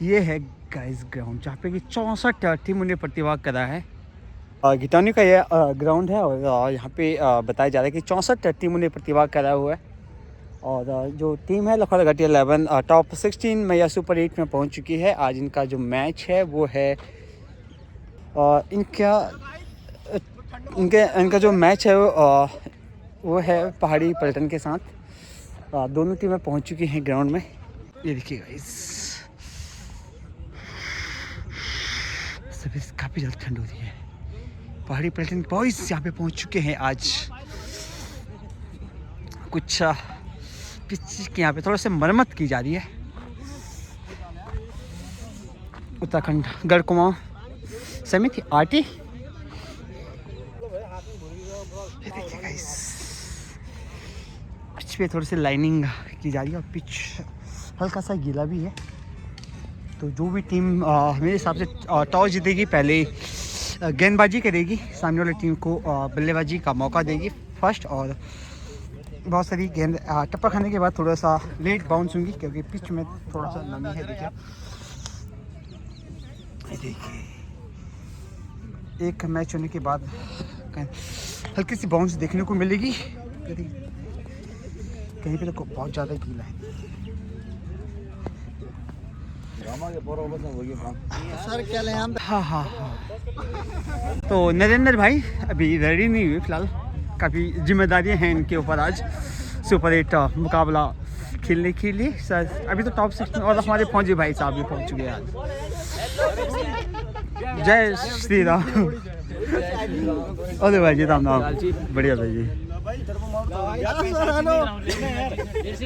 ये है guys ground जहाँ पे कि 64 टीमों ने प्रतिभाग करा है। गितानी का ये ग्राउंड है और यहाँ पे बताया जा रहा है कि 64 टीमों ने प्रतिभाग करा हुआ है। और जो टीम है लखौरा घाटी 11 टॉप 16 में या सुपर 8 में पहुँच चुकी है। आज इनका जो मैच है वो है इनका जो मैच है वो है पहाड़ी पलटन के साथ। दोनों टीमें पहुँच चुकी हैं ग्राउंड में। ये देखिए गाइस सभी काफ़ी ज़्यादा ठंड हो रही है। पहाड़ी पलटन बॉयज़ यहाँ पे पहुँच चुके हैं। आज कुछ पिच के यहाँ पे थोड़ा सा मरम्मत की जा रही है। उत्तराखंड गढ़ कुमाऊं समिति आरटी। देखिए गाइस पिच पे थोड़ी सी लाइनिंग की जा रही है और पिच हल्का सा गीला भी है। तो जो भी टीम मेरे हिसाब से टॉस जीतेगी पहले गेंदबाजी करेगी, सामने वाली टीम को बल्लेबाजी का मौका देगी फर्स्ट। और बहुत सारी गेंद टप्पा खाने के बाद थोड़ा सा लेट बाउंस होंगी क्योंकि पिच में थोड़ा सा नमी है। देखिए एक मैच होने के बाद हल्की सी बाउंस देखने को मिलेगी। कहीं पे तो बहुत ज़्यादा गीला है। हाँ। तो नरेंद्र भाई अभी रेडी नहीं हुए फिलहाल, काफ़ी जिम्मेदारियां हैं इनके ऊपर आज सुपर 8 मुकाबला खेलने के लिए। सर अभी तो टॉप 16 और हमारे फौजी भाई साहब भी पहुंच चुके हैं आज। जय श्री राम। अरे भाई जी राम नाम बढ़िया भाई जी।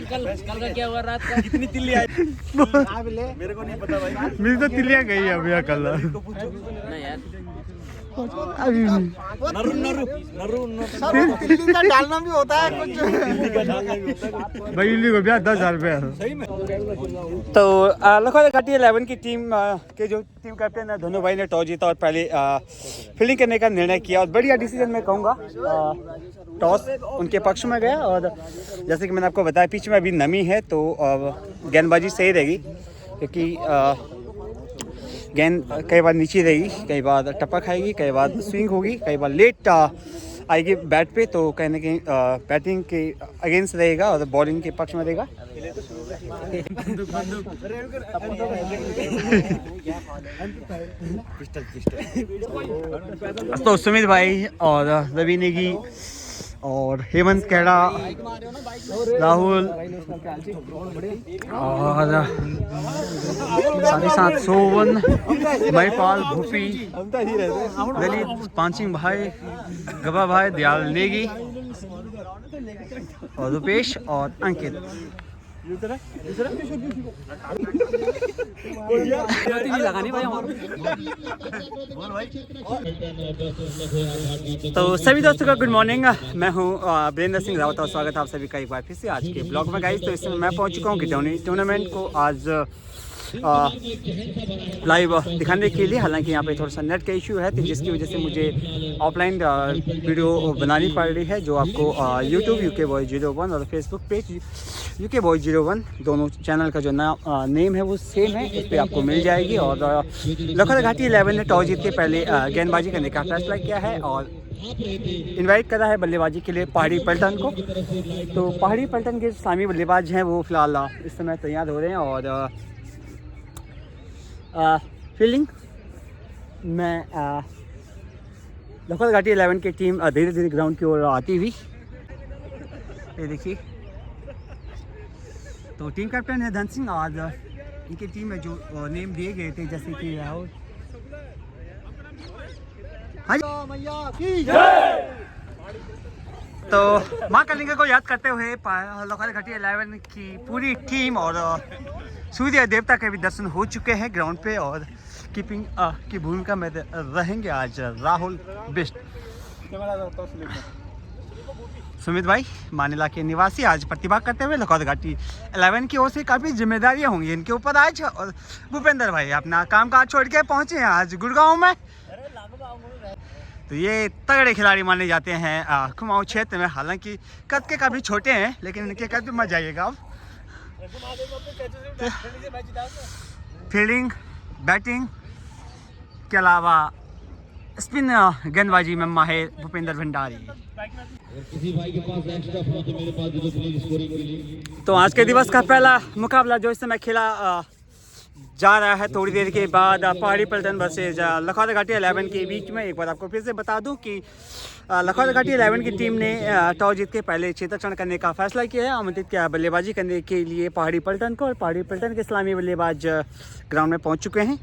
कल का क्या हुआ रात का? कितनी तिल्ली आई? मेरे को नहीं पता भाई। मेरी तो तिल्लियां गई है अभी कल। नहीं यार अभी तिल्ली का डालना भी होता है कुछ। भाई इल्ली को ब्याह 10,000 रुपया। तो लखौरा घाटी 11 की टीम के जो टीम कैप्टन है धोनू भाई ने टॉस जीता और पहले फील्डिंग करने का निर्णय किया और बढ़िया डिसीजन मैं कहूँगा। टॉस उनके पक्ष में गया और जैसे कि मैंने आपको बताया पिच में अभी नमी है तो गेंदबाजी सही रहेगी क्योंकि गेंद कई बार नीचे रहेगी, कई बार टप्पा खाएगी, कई बार स्विंग होगी, कई बार लेट आएगी बैट पे। तो कहीं ना कहीं बैटिंग के अगेंस्ट रहेगा और बॉलिंग के पक्ष में रहेगा। तो सुमित भाई और रवि नेगी और हेमंत खेड़ा, राहुल और साथ ही साथ सोवन, महिपाल, भूपी, ललित, पांचिंग भाई, गबा भाई, दयाल नेगी और रुपेश और अंकित। तो सभी दोस्तों का गुड मॉर्निंग। मैं हूं वीरेंद्र सिंह रावत और स्वागत है आप सभी का एक बार फिर से आज के ब्लॉग में गाइस। तो इस समय मैं पहुंच चुका हूं गिटौनी टूर्नामेंट को आज लाइव दिखाने के लिए। हालांकि यहाँ पे थोड़ा सा नेट का इशू है तो जिसकी वजह से मुझे ऑफलाइन वीडियो बनानी पड़ रही है जो आपको यूट्यूब UK Boy 01 और फेसबुक पेज UK Boy 01 दोनों चैनल का जो नेम है वो सेम है, इस पर आपको मिल जाएगी। और लखौरा घाटी 11 ने टॉस जीत के पहले गेंदबाजी करने का फैसला किया है और इनवाइट करा है बल्लेबाजी के लिए पहाड़ी पलटन को। तो पहाड़ी पलटन के इस्लामी बल्लेबाज हैं वो फिलहाल इस समय तैयार हो रहे हैं और फील्डिंग में लखौरा घाटी 11 की टीम धीरे धीरे ग्राउंड की ओर आती हुई। ये देखिए तो टीम कैप्टन है धन सिंह और इनकी टीम में जो नेम दिए गए थे जैसे कि राहुल। तो माँ कलिंगा को याद करते हुए लखौरा घाटी 11 की पूरी टीम और सूर्य देवता के भी दर्शन हो चुके हैं ग्राउंड पे और कीपिंग की भूमिका में रहेंगे आज राहुल बिष्ट। सुमित भाई मानेला के निवासी आज प्रतिभाग करते हुए लखौरा घाटी 11 की ओर से काफ़ी जिम्मेदारियां होंगी इनके ऊपर आज। और भूपेंद्र भाई अपना काम काज छोड़ के पहुंचे हैं आज गुड़गांव में। तो ये तगड़े खिलाड़ी माने जाते हैं कुमाऊं क्षेत्र में। हालांकि कद के काफ़ी छोटे हैं लेकिन इनके कद पे मत जाइएगा आप। फील्डिंग, बैटिंग के अलावा स्पिन गेंदबाजी में माहिर भूपेंद्र भंडारी। तो आज के दिवस का पहला मुकाबला जो इस समय खेला जा रहा है थोड़ी देर के बाद पहाड़ी पल्टन वर्सेज लखौरा घाटी 11 के बीच में। एक बार आपको फिर से बता दूं कि लखौरा घाटी 11 की टीम ने टॉस जीत के पहले क्षेत्ररक्षण करने का फैसला किया है। आमंत्रित किया बल्लेबाजी करने के लिए पहाड़ी पल्टन को, और पहाड़ी पल्टन के इस्लामी बल्लेबाज ग्राउंड में पहुंच चुके हैं।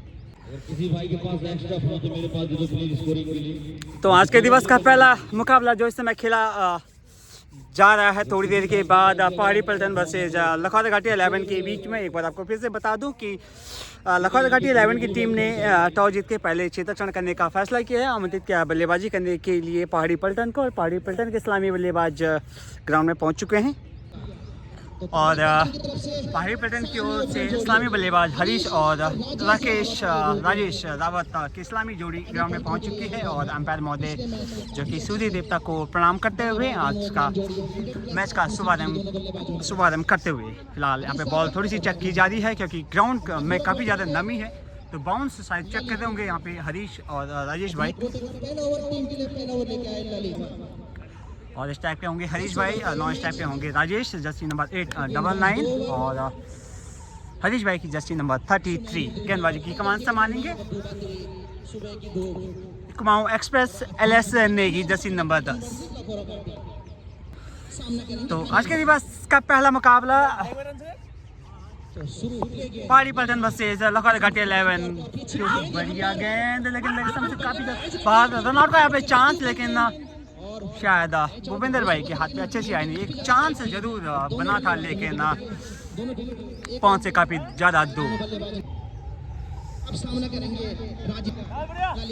तो आज के दिवस का पहला मुकाबला जो इस समय खेला जा रहा है थोड़ी देर के बाद पहाड़ी पल्टन वर्सेज लखौरा घाटी 11 के बीच में। एक बार आपको फिर से बता दूं कि लखौरा घाटी 11 की टीम ने टॉस जीत के पहले क्षेत्ररक्षण करने का फैसला किया है। आमंत्रित किया बल्लेबाजी करने के लिए पहाड़ी पल्टन को, और पहाड़ी पल्टन के इस्लामी बल्लेबाज ग्राउंड में पहुंच चुके हैं। और पहाड़ी पल्टन की ओर से इस्लामी बल्लेबाज हरीश और राजेश रावत की इस्लामी जोड़ी ग्राउंड में पहुंच चुकी है। और अंपायर महोदय जो कि सूर्य देवता को प्रणाम करते हुए आज का मैच का शुभारंभ करते हुए, फिलहाल यहाँ पे बॉल थोड़ी सी चेक की जा रही है क्योंकि ग्राउंड में काफ़ी ज़्यादा नमी है, तो बाउंस शायद चेक कर रहे होंगे यहाँ पे हरीश और राजेश भाई। और स्ट्राइक पे होंगे हरीश भाई, नॉन स्ट्राइक पे होंगे राजेश, जर्सी नंबर 899 और हरीश भाई की जर्सी नंबर 33। गेंदबाजी की कमान संभालेंगे Kumaon express LS Negi, Jersey number 10। तो आज के दिवस का पहला मुकाबला पहाड़ी पल्टन वर्सेज लखौरा घाटी 11। बढ़िया गेंद, लेकिन काफी बाहर रन आउट का यहाँ पे चांस, लेकिन शायद भूपेंद्र भाई के हाथ पे अच्छे से आई नहीं। एक चांस जरूर बना था, लेकिन पाँच से काफी ज्यादा दूर।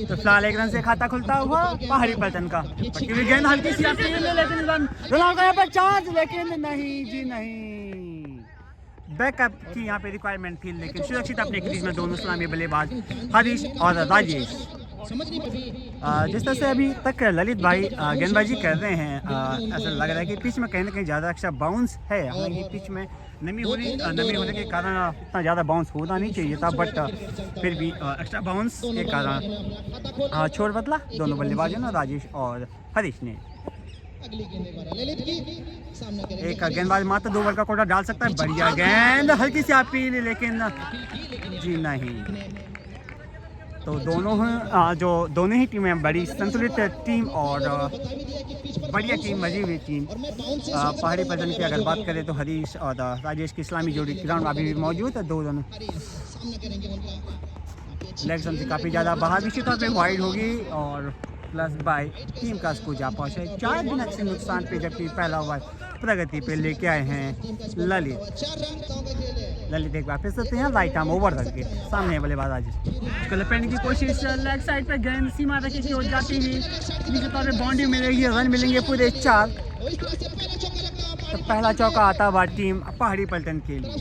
तो फिलहाल एक रन से खाता खुलता हुआ पहाड़ी पल्टन का। गेंद हल्की सी आती है, लेकिन रन आउट का यहाँ पर चांस, लेकिन नहीं जी नहीं। बैकअप की यहाँ पे रिक्वायरमेंट थी, लेकिन सुरक्षित अपने क्रीज में दोनों इस्लामी बल्लेबाज हरीश और राजेश। जिस तरह से अभी तक ललित भाई गेंदबाजी कर रहे हैं, ऐसा लग रहा है कि पिच में कहीं ना कहीं ज़्यादा अच्छा बाउंस है। हालांकि पिच में नमी होने के कारण इतना ज़्यादा बाउंस होना नहीं चाहिए था, बट फिर भी एक्स्ट्रा बाउंस के कारण छोड़ बदला दोनों बल्लेबाजों ने, राजेश और हरीश ने। एक गेंदबाज मात्र 2 ओवर का कोटा डाल सकता है। बढ़िया गेंद, हल्की सी अपील, लेकिन जी नहीं। तो दोनों ही टीमें बड़ी संतुलित टीम और बढ़िया टीम, मजी हुई टीम। पहाड़ी पल्टन की अगर बात करें तो हरीश और राजेश की इस्लामी जोड़ी ग्राउंड अभी भी मौजूद है। दोनों लेग से काफ़ी ज़्यादा बाहर निश्चित तौर पे वाइड होगी, और प्लस बाय टीम का स्कोर जा पहुँचा है 4 बिना से नुकसान पे, जबकि पहला ओवर प्रगति पे लेके आए हैं ललित एक बार फिर सकते हैं राइट आर्म ओवर करके सामने बल्लेबाज राजेश लपेटने की कोशिश, लेग साइड पे गेंद सीमा तक की ओर जाती हुई नीचे तौर पे बाउंड्री मिलेगी, रन मिलेंगे पूरे 4। तो पहला चौका आता हुआ टीम पहाड़ी पल्टन के लिए।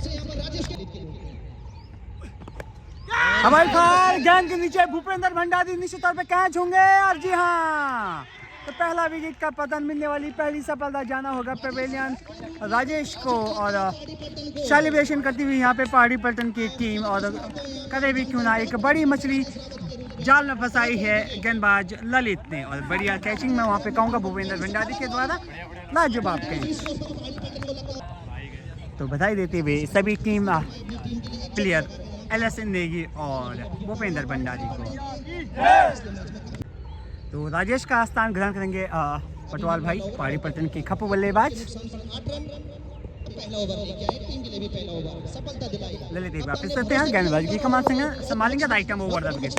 हवाई फायर गेंद के नीचे भूपेंद्र भंडारी निश्चित तौर पे कैच होंगे, और जी हाँ, तो पहला विकेट का पतन मिलने वाली पहली सफलता जाना होगा पवेलियन राजेश को। और सेलिब्रेशन करती हुई यहाँ पे पहाड़ी पल्टन की टीम, और करे भी क्यों ना, एक बड़ी मछली जाल में फंसाई है गेंदबाज ललित ने, और बढ़िया कैचिंग में वहाँ पे कहूँगा भूपेंद्र भंडारी के द्वारा लाजवाब कैच। तो बधाई देते हुए सभी टीम प्लेयर LS नेगी और भूपेंद्र भंडारी को। तो राजेश का स्थान ग्रहण करेंगे पटवाल भाई, पहाड़ी पल्टन के खप्पू बल्लेबाज। ललित एक बार फिर सकते हैं गेंदबाजी की कमान संभालेंगे right arm over the wicket.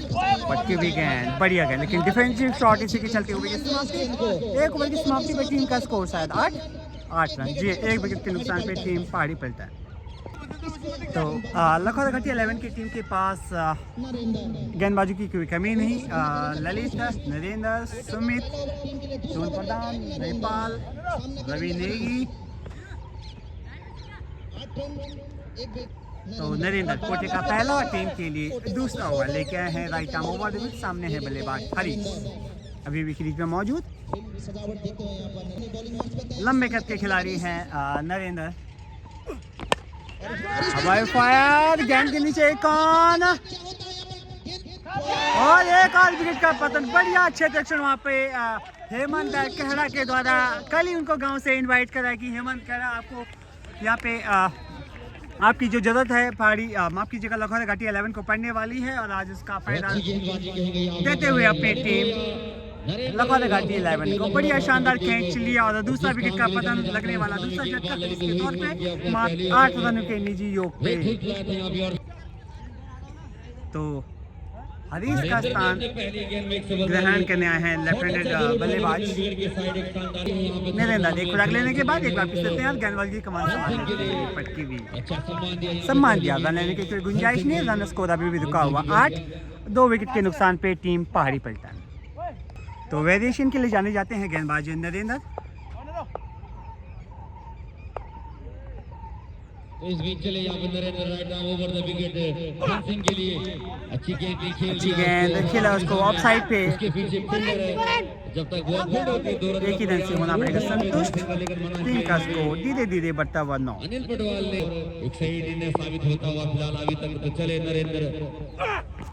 पटकी हुई गेंद, बढ़िया गेंद, लेकिन डिफेंसिव शॉट इसी के चलते हुए एक ओवर की समाप्ति पर टीम का स्कोर शायद 8 रन जी, 1 विकेट के नुकसान पे टीम पहाड़ी पल्टन। तो लखौरा घाटी 11 की टीम के पास गेंदबाजी की कोई कमी नहीं। ललित, नरेंद्र, सुमित, सोन प्रधान, नेपाल, रवि नेगी। तो नरेंद्र कोटे का पहला, टीम के लिए दूसरा ओवर लेके आए हैं राइट आर्म ओवर। सामने है बल्लेबाज हरीश, अभी भी क्रीज में मौजूद। लंबे कद के खिलाड़ी हैं नरेंद्र। हवाई फायर, गेंद के नीचे एक कौन और एक और विकेट का पतन। बढ़िया अच्छे सेक्शन वहाँ पे हेमंत कहरा के द्वारा। कल ही उनको गांव से इनवाइट करा कि हेमंत कहरा आपको यहाँ पे आपकी जो जरूरत है पहाड़ी माफ कीजिएगा लखौरा घाटी 11 को पढ़ने वाली है और आज उसका फायदा देते हुए अपनी टीम लखौरा घाटी 11 को बढ़िया शानदार कैच लिया और दूसरा विकेट का पतन लगने वाला दूसरा झटका इसके तौर पे मात्र 8 रनों के निजी योग पे। तो हरीश का स्थान ग्रहण करने आए हैं लेफ्टिनेंट बल्लेबाज नरेंद्र। एक खुराक लेने के बाद एक वापस लेते हैं गेंदबाजी की कमान संभालने पटकी भी सम्मान दिया। रन लेने की कोई गुंजाइश नहीं, रन स्कोर अभी भी रुका हुआ 8। 2 विकेट के नुकसान पे टीम पहाड़ी पलटन। तो वेरिएशन के लिए जाने जाते हैं गेंदबाज नरेंद्र। तो इस बीच चले यहाँ पर Narendra right arm over the wicket fencing के लिए अच्छी गेंद खेला उसको ऑफ साइड पे। उसके पीछे फील्डर है जब तक वो फील्ड होती है 2 रन एक ही रन से होना पड़ेगा संतुष्ट। टीम का स्कोर धीरे धीरे बढ़ता हुआ 9। अनिल पटवाल ने एक सही निर्णय साबित होता हुआ फिलहाल अभी तक तो चले नरेंद्र।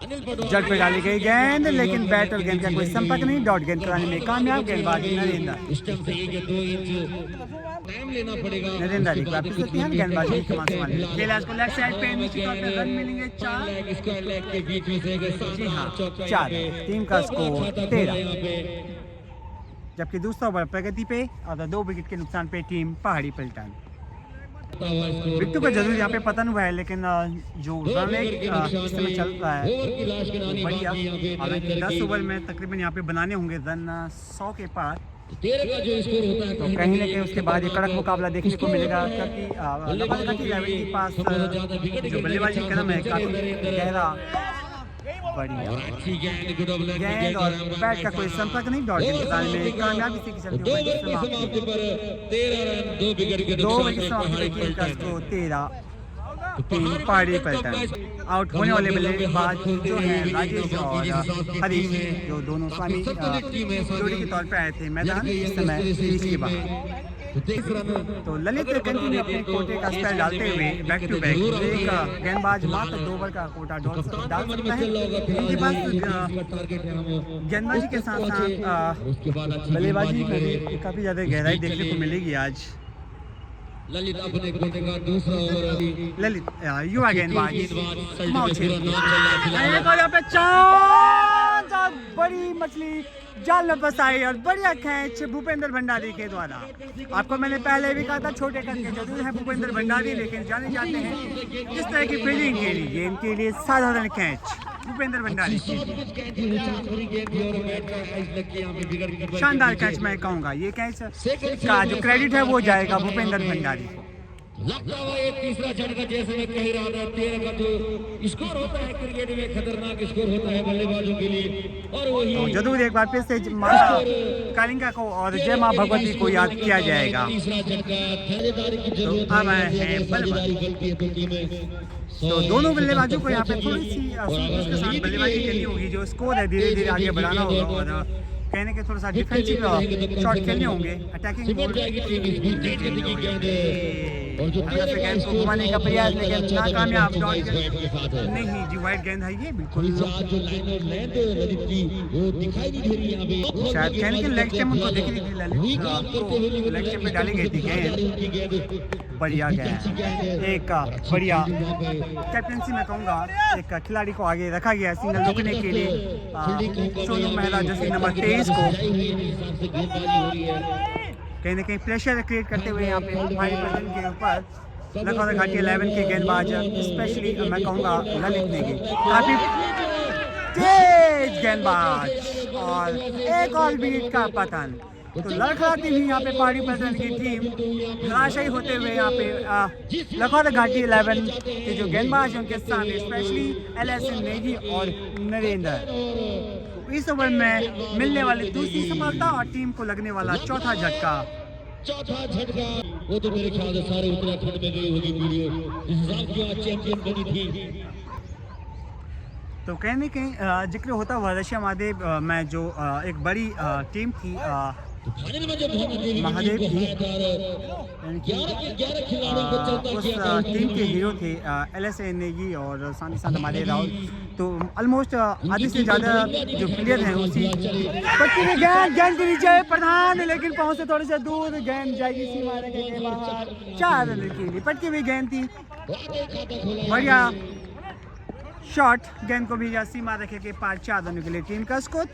अनिल पटवाल जड़ पे डाली गई गेंद लेकिन बैट और गेंद का कोई संपर्क नहीं। डॉट गेंद कराने में कामयाब गेंदबाज नरेंद्र। स्टंप से 2 इंच टाइम लेना पड़ेगा। नरेंद्र वापस लेते हैं गेंदबाजी की कमान संभालने। खेला इसको लेफ्ट साइड पे नीचे तौर पे रन मिलेंगे 4। स्क्वायर लेग के बीच में से जी हाँ 4। टीम का स्कोर 13। जबकि दूसरा ओवर प्रगति पे और 2 विकेट के नुकसान पे टीम पहाड़ी पलटन। बिट्टू का जरूर यहाँ पे पतन हुआ है लेकिन जो रन इस समय चल रहा है बढ़िया। हालांकि 10 ओवर में तकरीबन यहाँ पे बनाने होंगे रन 100 के पार। 13 का जो स्कोर होता है तो कहीं ना कहीं उसके बाद ये कड़क मुकाबला देखने को मिलेगा क्योंकि लखौरा घाटी 11 के पास जो बल्लेबाजी कदम है काफी गहरा बढ़िया गेंद और बैट का कोई संपर्क नहीं। डॉट गेंद में कामयाबी से चलते दो विकेट समाप्ति का स्कोर 13। टीम पहाड़ी पलटन। आउट होने वाले बल्लेबाज जो हैं राजेश और हरीश जो दोनों स्वामी जोड़ी के तौर पर आए थे मैदान इस समय सीरीज के बाहर। तो ललित कंटिन्यू अपने कोटे का स्पेल डालते हुए बैक टू बैक एक गेंदबाज मात्र 2 ओवर का कोटा डाल सकता है। इनके पास गेंदबाजी के साथ साथ बल्लेबाजी को भी काफी ज्यादा गहराई देखने को मिलेगी आज। ललित अपने कोटे का दूसरा ओवर ललित युवा गेंदबाज बड़ी मछली जाल में फंसाई और बढ़िया कैच भूपेंद्र भंडारी के द्वारा। आपको मैंने पहले भी कहा था छोटे करके जरूर है भूपेंद्र भंडारी लेकिन जाने जाते हैं इस तरह की फील्डिंग के लिए इनके लिए साधारण कैच भूपेंद्र भंडारी। शानदार कैच मैं कहूँगा ये कैच का जो क्रेडिट है वो जाएगा भूपेंद्र भंडारी को। लगता हुआ एक तीसरा झटका जैसे मैं कह रहा था 13 का जो स्कोर होता है क्रिकेट में खतरनाक स्कोर होता है बल्लेबाजों के लिए और वही तो जरूर एक बार फिर से माता कालिंगा को और जय मां भगवती को याद किया जाएगा। तीसरा झटका थानेदारी की तो जरूरत अब आए हैं बल्लेबाज। तो दोनों बल्लेबाजों को यहाँ पे थोड़ी सी उसके साथ बल्लेबाजी करनी होगी। जो स्कोर है धीरे धीरे आगे बढ़ाना होगा और कहने के थोड़ा सा डिफेंसिव शॉट खेलने होंगे। अटैकिंग बॉल गेंद को घुमाने का प्रयास लेकिन नाकामयाब। नहीं जी वाइड गेंद है ये बिल्कुल शायद कहने के लेग स्टंप उनको दिख रही थी ललित लेग स्टंप पे डाली गई थी गेंद। बढ़िया गेंद एक बढ़िया कैप्टनसी में कहूँगा एक खिलाड़ी को आगे रखा गया सिंगल रोकने के लिए सोनू मेहरा जैसे नंबर 23 को कहीं ना कहीं प्रेशर क्रिएट करते हुए यहाँ पे हमारी पसंद के ऊपर लखौरा घाटी 11 के गेंदबाज स्पेशली मैं कहूँगा ललित ने काफी तेज गेंदबाज और एक और विकेट का पतन। तो लड़खड़ाती हुई यहाँ पे पहाड़ी पलटन की टीम निराशाई होते हुए यहाँ पे लखौरा घाटी 11 के जो गेंदबाज हैं उनके सामने स्पेशली LSN नेगी और नरेंद्र। इस ओवर में मिलने वाली दूसरी सफलता और टीम को लगने वाला चौथा झटका वो तो मेरे ख्याल से सारे उत्तराखंड में गई होगी वीडियो जिस हिसाब की आज चैंपियन बनी थी। तो कहीं ना कहीं जिक्र होता हुआ रशिया महादेव में जो एक बड़ी टीम थी फाइनल में जो मोहम्मद महादेव जी यानी कि 11 खिलाड़ियों को चलता उस किया टीम के हीरो थे LSA नेगी और साथ ही साथ हमारे राहुल। तो ऑलमोस्ट आधे से ज़्यादा जो प्लेयर हैं उसी पट्टी में गेंद के नीचे प्रधान, लेकिन पहुंच से थोड़े से दूर, गेंद जाएगी सीमा रेखा के बाहर 4 रन के लिए। पटकी हुई गेंद थी, बढ़िया शॉट, गेंद को भेजा सीमा रेखा के पार 4 रनों के लिए। टीम का स्कोर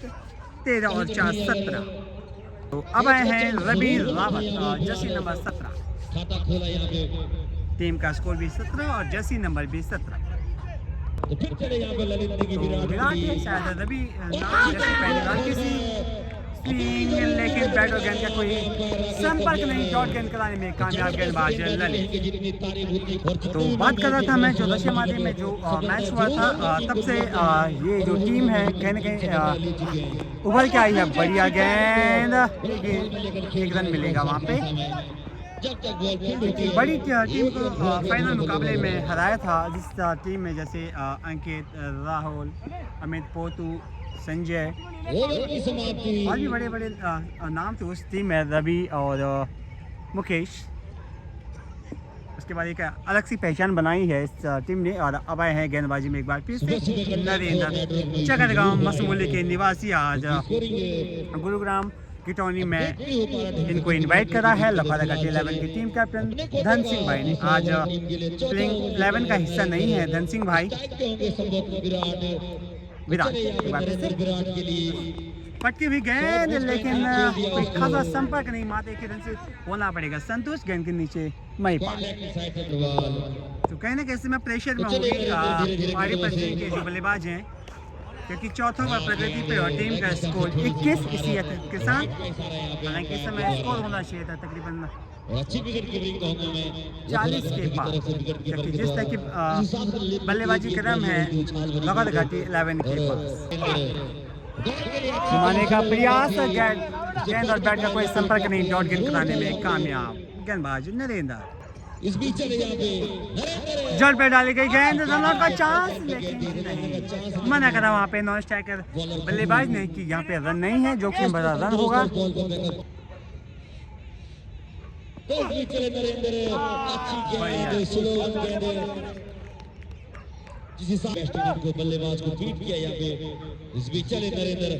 13 और 4 17। तो अब आए हैं रवि रावत, जर्सी नंबर 17। खाता खोला यहाँ पे। टीम का स्कोर भी 17 और जर्सी नंबर भी 17। तो फिर चले यहाँ पे ललित नेगी तो विराट विराट है शायद रवि नाम जैसे पहले बार किसी स्विंग, लेकिन बैट और गेंद का कोई संपर्क नहीं। डॉट गेंद कराने में कामयाब गेंदबाज ललित। तो बात कर रहा था मैं जो दशमादी में जो मैच हुआ था, तब से ये जो टीम है कहीं ना कहीं उभर के आई है। बढ़िया गेंद, एक रन मिलेगा वहाँ पे। बड़ी टीम को फाइनल मुकाबले में हराया था, जिस टीम में जैसे अंकित, राहुल, अमित पोतू, संजय और भी बड़े बड़े नाम थे उस टीम में, रवि और मुकेश। उसके बाद एक अलग सी पहचान बनाई है इस टीम ने। और अब आए हैं गेंदबाजी में एक बार फिर से नरेंद्र, चकरगांव मसमूली के निवासी, आज गुरुग्राम किटौनी में इनको इनवाइट करा है। लखौराघाटी 11 की टीम कैप्टन धन सिंह भाई ने। आज प्लेइंग 11 का हिस्सा नहीं है धन सिंह भाई। विराट पटकी भी गेंद, लेकिन कोई खासा संपर्क नहीं। माते के रन से होना पड़ेगा संतोष, गेंद के नीचे महिपाल। तो कहीं ना कैसे में प्रेशर में होगी आगे पश्चिम के जो बल्लेबाज हैं, क्योंकि चौथा ओवर प्रगति पे और टीम का स्कोर 21 इसी के साथ। हालांकि इस समय स्कोर होना चाहिए था तकरीबन 40 के पार, क्योंकि जिस तरह की बल्लेबाजी क्रम है लखौराघाटी 11 के पास। घुमाने का प्रयास, गेंद और बैट का कोई संपर्क नहीं। डॉट गेंद कराने में कामयाब गेंदबाज नरेंद्र। इस बीच चले यहाँ पे जड़ पे डाली गई गेंद, रनआउट का चांस, लेकिन नहीं, मना करा वहाँ पे नॉन स्ट्राइकर बल्लेबाज ने कि यहाँ पे रन नहीं है, जो कि बड़ा रन होगा। तो इस बीच चले नरेंद्र, अच्छी गेंद, स्लो गेंद, जिस हिसाब को बल्लेबाज को बीट किया यहाँ पे। इस बीच चले नरेंद्र,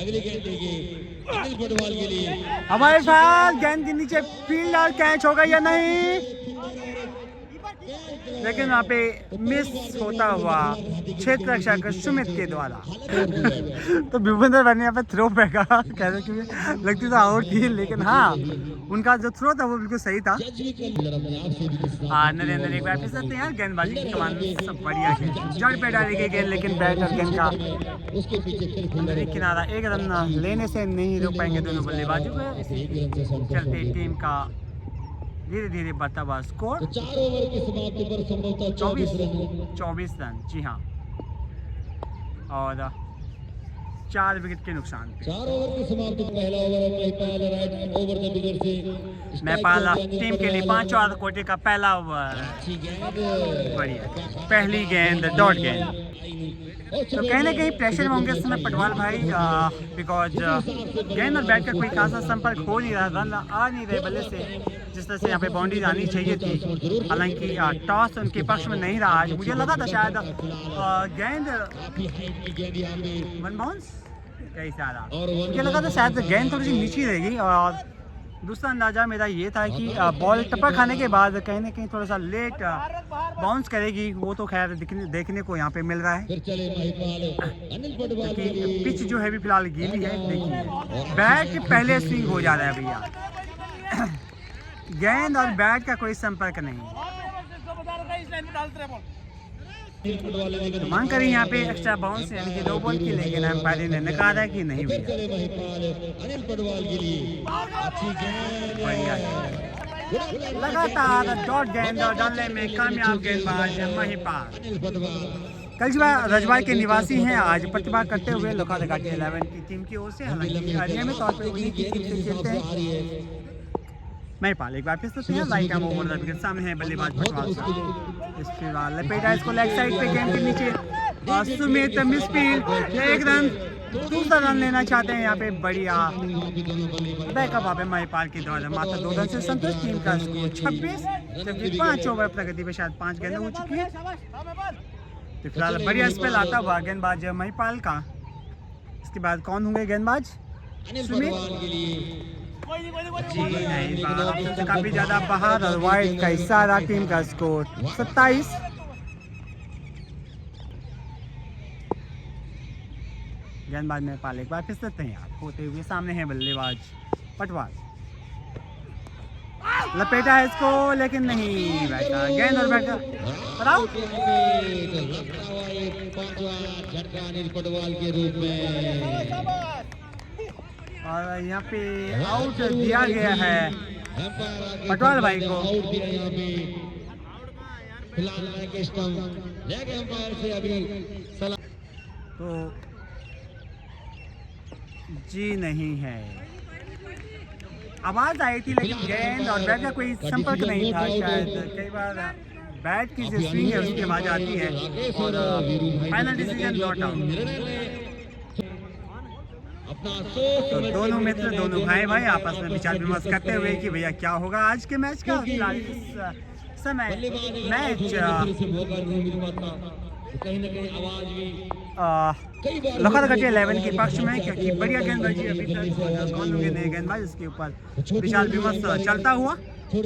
अगली गेंद देंगे अनिल पटवाल के लिए। हमारे साथ गेंद के नीचे फील्ड और कैच होगा या नहीं, लेकिन वहाँ पे मिस होता हुआ क्षेत्र रक्षक सुमित के द्वारा। तो भूपेंद्र भाई ने यहाँ पे थ्रो फेंका, कह रहे कि लगती तो आउट थी, लेकिन हाँ उनका जो थ्रो था वो बिल्कुल सही था। नरेंद्र एक बार फिर से यार गेंदबाजी की कमान सब बढ़िया है। जड़ पे डाली गई गेंद, लेकिन बैट और गेंद का एक किनारा, एक रन लेने से नहीं रोक पाएंगे दोनों बल्लेबाजों को। चलते टीम का धीरे धीरे बढ़ता हुआ स्कोर 4 ओवर की समाप्ति पर संभवतः 24 रन। जी हाँ, और 4 विकेट के नुकसान पे। 4 ओवर की समाप्ति पर पहला over Mahipal right over the bigger से महिपाल टीम के लिए 5 ओवर कोटे का पहला ओवर। बढ़िया पहली गेंद, डॉट गेंद। तो कहीं ना कहीं प्रेशर में होंगे इस समय पटवाल भाई, बिकॉज गेंद और बैट का कोई खासा संपर्क हो नहीं रहा, रन आ नहीं रहे बल्ले से जिस तरह से यहाँ पे बाउंड्री आनी चाहिए थी। हालांकि टॉस उनके पक्ष में नहीं रहा। आज मुझे लगा था शायद गेंद वन बाउंस कई सारा, मुझे लगा था शायद गेंद थोड़ी सी नीचे रहेगी। और दूसरा अंदाज़ा मेरा ये था कि बॉल टप्पा खाने के बाद कहीं ना कहीं थोड़ा सा लेट बाउंस करेगी। वो तो खैर देखने को यहाँ पे मिल रहा है कि पिच जो है भी फिलहाल गीली है। देखिए बैट पहले स्विंग हो जा रहा है भैया, गेंद और बैट का कोई संपर्क नहीं। मांग करें यहाँ पे एक्स्ट्रा बाउंस यानी कि 2 बॉल की, लेकिन अंपायर ने नकारा कि नहीं भैया। बढ़िया लगातार डॉट गेंद डालने में कामयाब गेंदबाज महिपाल। कल्जवा रजवाई के निवासी हैं, आज प्रतिभा करते हुए लखौराघाटी 11 की टीम की ओर से। हालांकि नियमित तौर पर उन्हीं की टीम से खेलते हैं। महिपाल एक बार फिर से राइट आर्म ओवर के सामने है बल्लेबाज पटवाल साहब। इस फिलहाल लपेटा इसको लेग साइड पे गेंद के नीचे, सुमित मिस फील्ड, एक रन दूसरा रन लेना चाहते हैं यहाँ पे बढ़िया बैकअप यहाँ पे महिपाल के द्वारा मात्र 2 रन से संतोष। टीम का स्कोर 26, जबकि 5 ओवर प्रगति पे शायद 5 गेंदें हो चुकी है। तो फिलहाल बढ़िया स्पेल आता हुआ गेंदबाज महिपाल का। इसके बाद कौन होंगे गेंदबाज? सुमित जी नहीं, ऑप्शन से काफी ज्यादा बाहर और वाइड का इशारा। टीम का स्कोर 27। गेंदबाज महिपाल एक बार फिर से तैयार होते हुए सामने है बल्लेबाज पटवाल। लपेटा है इसको लेकिन नहीं बैठा गेंद और बैठा आउट। पटवाल के रूप में और यहाँ पे आउट दिया गया है पटवाल भाई को। फिलहाल तो जी नहीं है, आवाज आई थी लेकिन गेंद और बैट का कोई संपर्क नहीं था। शायद कई बार बैट की जो स्विंग है उसकी आवाज आती है। और फाइनल डिसीजन नॉट आउट। तो दोनों मित्र, दोनों भाई आपस में विचार विमर्श करते हुए कि भैया क्या होगा आज के मैच का। फिलहाल इस समय मैच लखनऊ 11 के पक्ष में, क्योंकि बढ़िया गेंदबाजी अभी तक कौन होंगे नए गेंदबाज इसके ऊपर विचार विमर्श चलता हुआ। ये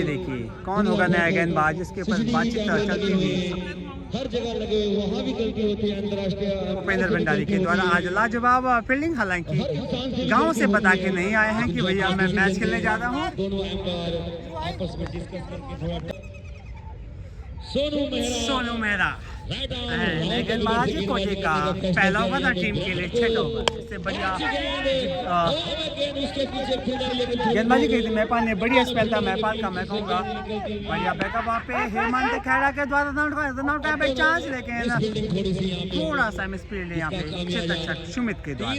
देखिए कौन होगा नया गेंदबाज, इसके ऊपर बातचीत चलती हुई। हर जगह लगे वहाँ भी गलती होती है अंतरराष्ट्रीय। उपेंद्र भंडारी के द्वारा आज लाजवाब फील्डिंग, हालांकि गांव से बता के नहीं आए हैं कि भैया मैं मैच खेलने जा रहा हूँ। दोनों एम्पायर आपस में डिस्कस करके थोड़ा सोनू मेहरा गेंदबाज कोटे का पहला ओवर था टीम के लिए 6 ओवर। इससे बढ़िया गेंदबाजी की थी महिपाल ने, बढ़िया स्पेल था महिपाल का मैं कहूँगा। बढ़िया बैकअप वहाँ पे हेमंत खेड़ा के द्वारा रनआउट का चांस, लेकिन थोड़ा सा मिसफील्ड यहाँ पे क्षेत्ररक्षक सुमित के द्वारा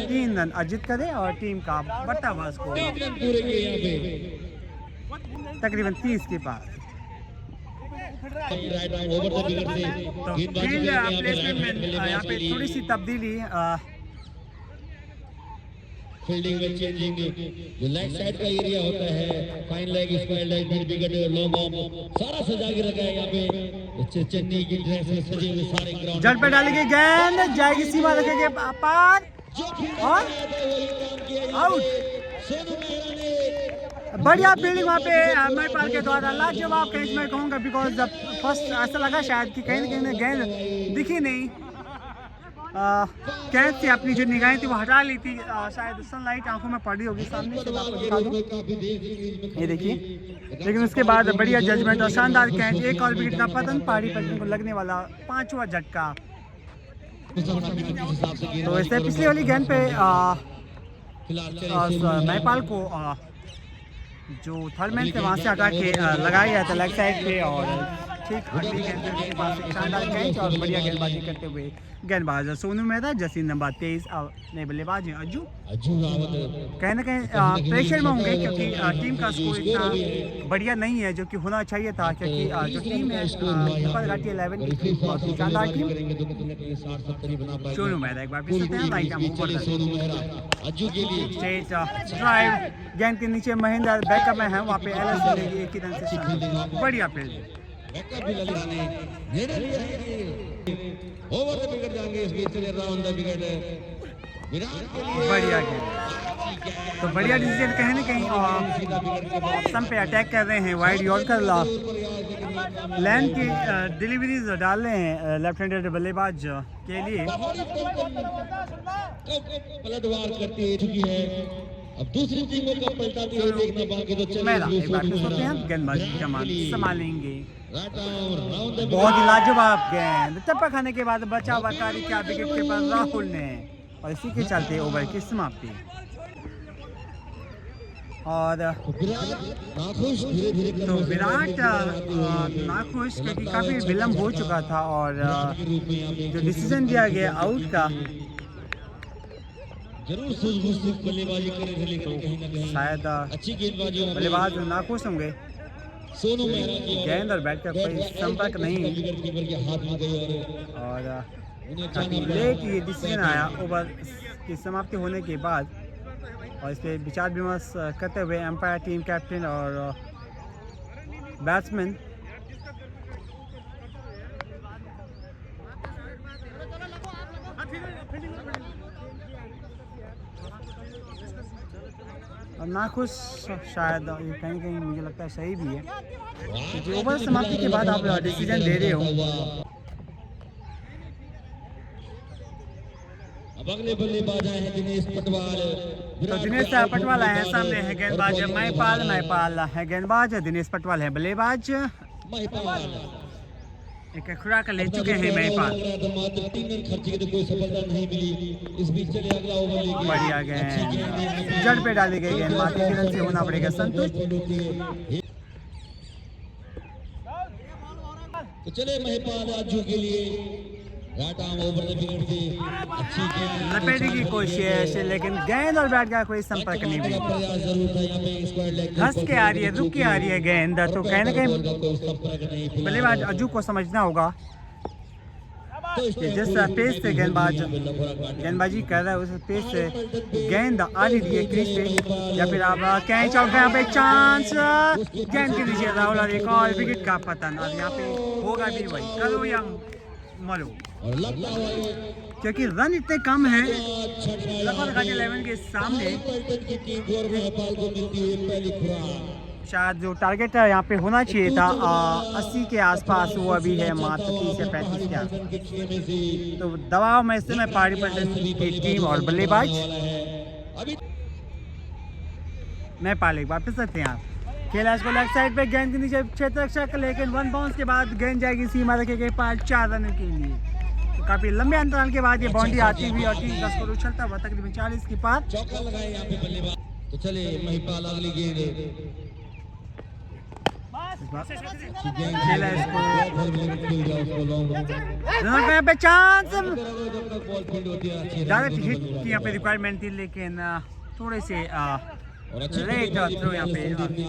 3 रन अर्जित करे और टीम का बढ़ता हुआ स्कोर तकरीबन 30 के पास। तो फील्ड प्लेसमेंट में यहाँ पे थोड़ी सी तब्दीली, फील्डिंग में चेंजिंग। जो लेग साइड का एरिया होता है, fine leg, square leg, mid wicket, long on, सारा सजा के रखा है यहाँ पे। चेन्नई की ड्रेस में सजे हुए सारे ग्राउंड जड़ पे डालेंगे, गेंद जाएगी सीमा रखेंगे पार और आउट। बढ़िया फील्डिंग वहाँ पे महिपाल के द्वारा लाजवाब कैच मैं कहूँगा, बिकॉज जब फर्स्ट ऐसा लगा शायद कि कहीं ना कहीं गेंद दिखी नहीं। कैच से अपनी जो निगाहें थी वो हटा ली थी, शायद सनलाइट आंखों में पड़ी होगी। सामने से आपको दिखा दूं, ये देखिए। लेकिन उसके बाद बढ़िया जजमेंट और शानदार कैच, एक और विकेट का पतन, पहाड़ी पतन को लगने वाला 5वां झटका। तो इससे पिछली वाली गेंद पे महिपाल को जो थर्ड मैन थे वहाँ से हटा के लगाया गया था लेग साइड पे, और ठीक अगली गेंद पे उसके पास एक शानदार कैच और बढ़िया गेंदबाजी करते हुए गेंदबाज सोनू मेहरा, जर्सी नंबर 23 नए बल्लेबाज हैं अज्जू। कहीं ना कहीं प्रेशर में होंगे क्योंकि टीम का स्कोर इतना बढ़िया नहीं है जो कि होना चाहिए था, क्योंकि जो टीम है घाटी 11 की बहुत ही शानदार टीम। सोनू मेहरा एक बार फिर से राइट आर्म ऊपर स्ट्रेट ड्राइव, गेंद के नीचे महेंद्र बैकअप में है, वहाँ पे एलएस मिलेगी एक ही रन से। बढ़िया फील्ड, ओवर द विकेट जाएंगे, इस बीच चले राउंड द विकेट विराट के लिए बढ़िया गेंद। तो बढ़िया डिसीजन कहीं ना कहीं ऑप्शन पे अटैक कर रहे हैं, वाइड यॉर्कर लैंड की डिलीवरीज डाल रहे हैं लेफ्ट हैंडेड बल्लेबाज के लिए। पलटवार करती है, अब दूसरी टीम को कब पलटाती है देखना बाकी। तो मेरा एक बार फिर सोचते हैं गेंदबाजी कमान संभालेंगे। बहुत ही लाजवाब गेंद, टप्पा खाने के बाद बचा हुआ कारी क्या विकेट के पास राहुल ने, और इसी के चलते ओवर की समाप्ति। और तो विराट नाखुश क्योंकि काफी विलम्ब हो चुका था, और जो डिसीजन दिया गया आउट का जरूर बल्लेबाजी करे थे, लेकिन कहीं ना कहीं शायद अच्छी गेंदबाजी बल्लेबाज नाखुश होंगे। सोनू मेहरा की गेंद और बैट का कोई संपर्क नहीं, विकेट कीपर के हाथ में गई और काफ़ी लेट ये डिसीजन आया ओवर की समाप्ति होने के बाद, और इस पर विचार विमर्श करते हुए एम्पायर, टीम कैप्टन और बैट्समैन और नाखुश शायद ये कहीं कहीं मुझे लगता है सही भी है, क्योंकि ओवर समाप्ति के बाद आप डिसीजन दे रहे हो। अब अगले बल्लेबाज आए हैं दिनेश पटवाल। तो दिनेश पटवाल आए हैं, सामने है गेंदबाज महिपाल है गेंदबाज, दिनेश पटवाल है बल्लेबाज। महिपाल एक खुराक ले चुके हैं महिपाल। मात्र 3 रन खर्च किए तो कोई सफलता नहीं मिली। इस बीच चले अगला ओवर लेके बढ़िया गेंद जड़ पे डाली गई गेंद, मात्र 3 रन से होना पड़ेगा संतुष्ट। तो चले महिपाल आजू के लिए right arm over the wicket से अच्छी गेंद लपेटने की कोशिश, लेकिन गेंद और बैट का कोई संपर्क नहीं हुआ। प्रयास जरूर था यहाँ पे स्क्वायर लेग घस के आ रही है, रुक के आ रही है गेंद, तो कहीं ना कहीं कोई संपर्क नहीं। बल्लेबाज अजू को समझना होगा कि जिस पेस से गेंदबाजी कर रहा है उस पेस से गेंद आ रही है क्रीज पे, या फिर आप कैच आउट, यहाँ पे चांस गेंद के नीचे राहुल और एक और विकेट का पतन, और यहाँ पे होगा भी वही करो या मरो, और लगता हुआ क्योंकि रन इतने कम हैं लगभग 11 के सामने। पलटन की टीम को और महिपाल को मिलती है पहली खुराक। शायद जो टारगेट यहाँ पे होना चाहिए था 80 के आसपास, वो अभी है मात्र 30 से 35 के आसपास। तो दबाव में इस समय पहाड़ी पलटन की टीम और बल्लेबाज मैं पाले वापस सकते हैं आप खेला इसको लेफ्ट साइड पे, गेंद के नीचे क्षेत्र रक्षक, लेकिन 1 बाउंस के बाद गेंद जाएगी सीमा रखे गए पार 4 रन के लिए। तो काफी लंबे अंतराल के बाद ये बाउंड्री आती हुई और टीम का स्कोर उछलता हुआ तकरीबन 40 के पार। चौका लगाए यहाँ पे बल्लेबाज। तो चले महिपाल अगली गेंद खेला इसको यहाँ पे चांस, डायरेक्ट हिट की यहाँ पे रिक्वायरमेंट थी, लेकिन थोड़े से लेट थ्रो यहाँ पे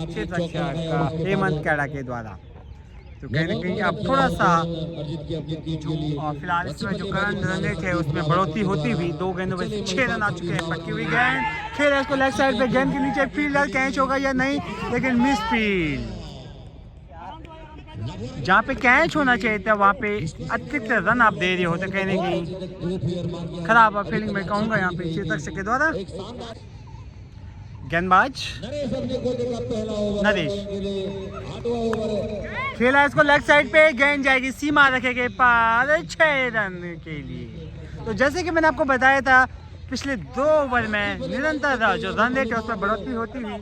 क्षेत्र रक्षक हेमंत कैड़ा के द्वारा। तो कहीं ना कहीं अब थोड़ा सा जो फिलहाल इसमें जो करंट रन रेट है उसमें बढ़ोतरी होती हुई 2 गेंदों में 6 रन आ चुके हैं। पटकी हुई गेंद, खेल इसको लेफ्ट साइड पे, गेंद के नीचे फील्डर कैच होगा या नहीं, लेकिन मिस फील्ड। जहाँ पे कैच होना चाहिए था वहाँ पे अतिरिक्त रन आप दे रहे हो, तो कहीं ना कहीं खराब फील्डिंग में कहूँगा यहाँ पे क्षेत्र रक्षक के द्वारा। गेंदबाज नरेश खेला इसको लेग साइड पे, गेंद जाएगी सीमा रखेंगे पार 6 रन के लिए। तो जैसे कि मैंने आपको बताया था पिछले 2 ओवर में निरंतर जो रन रेट है उसमें बढ़ोतरी होती हुई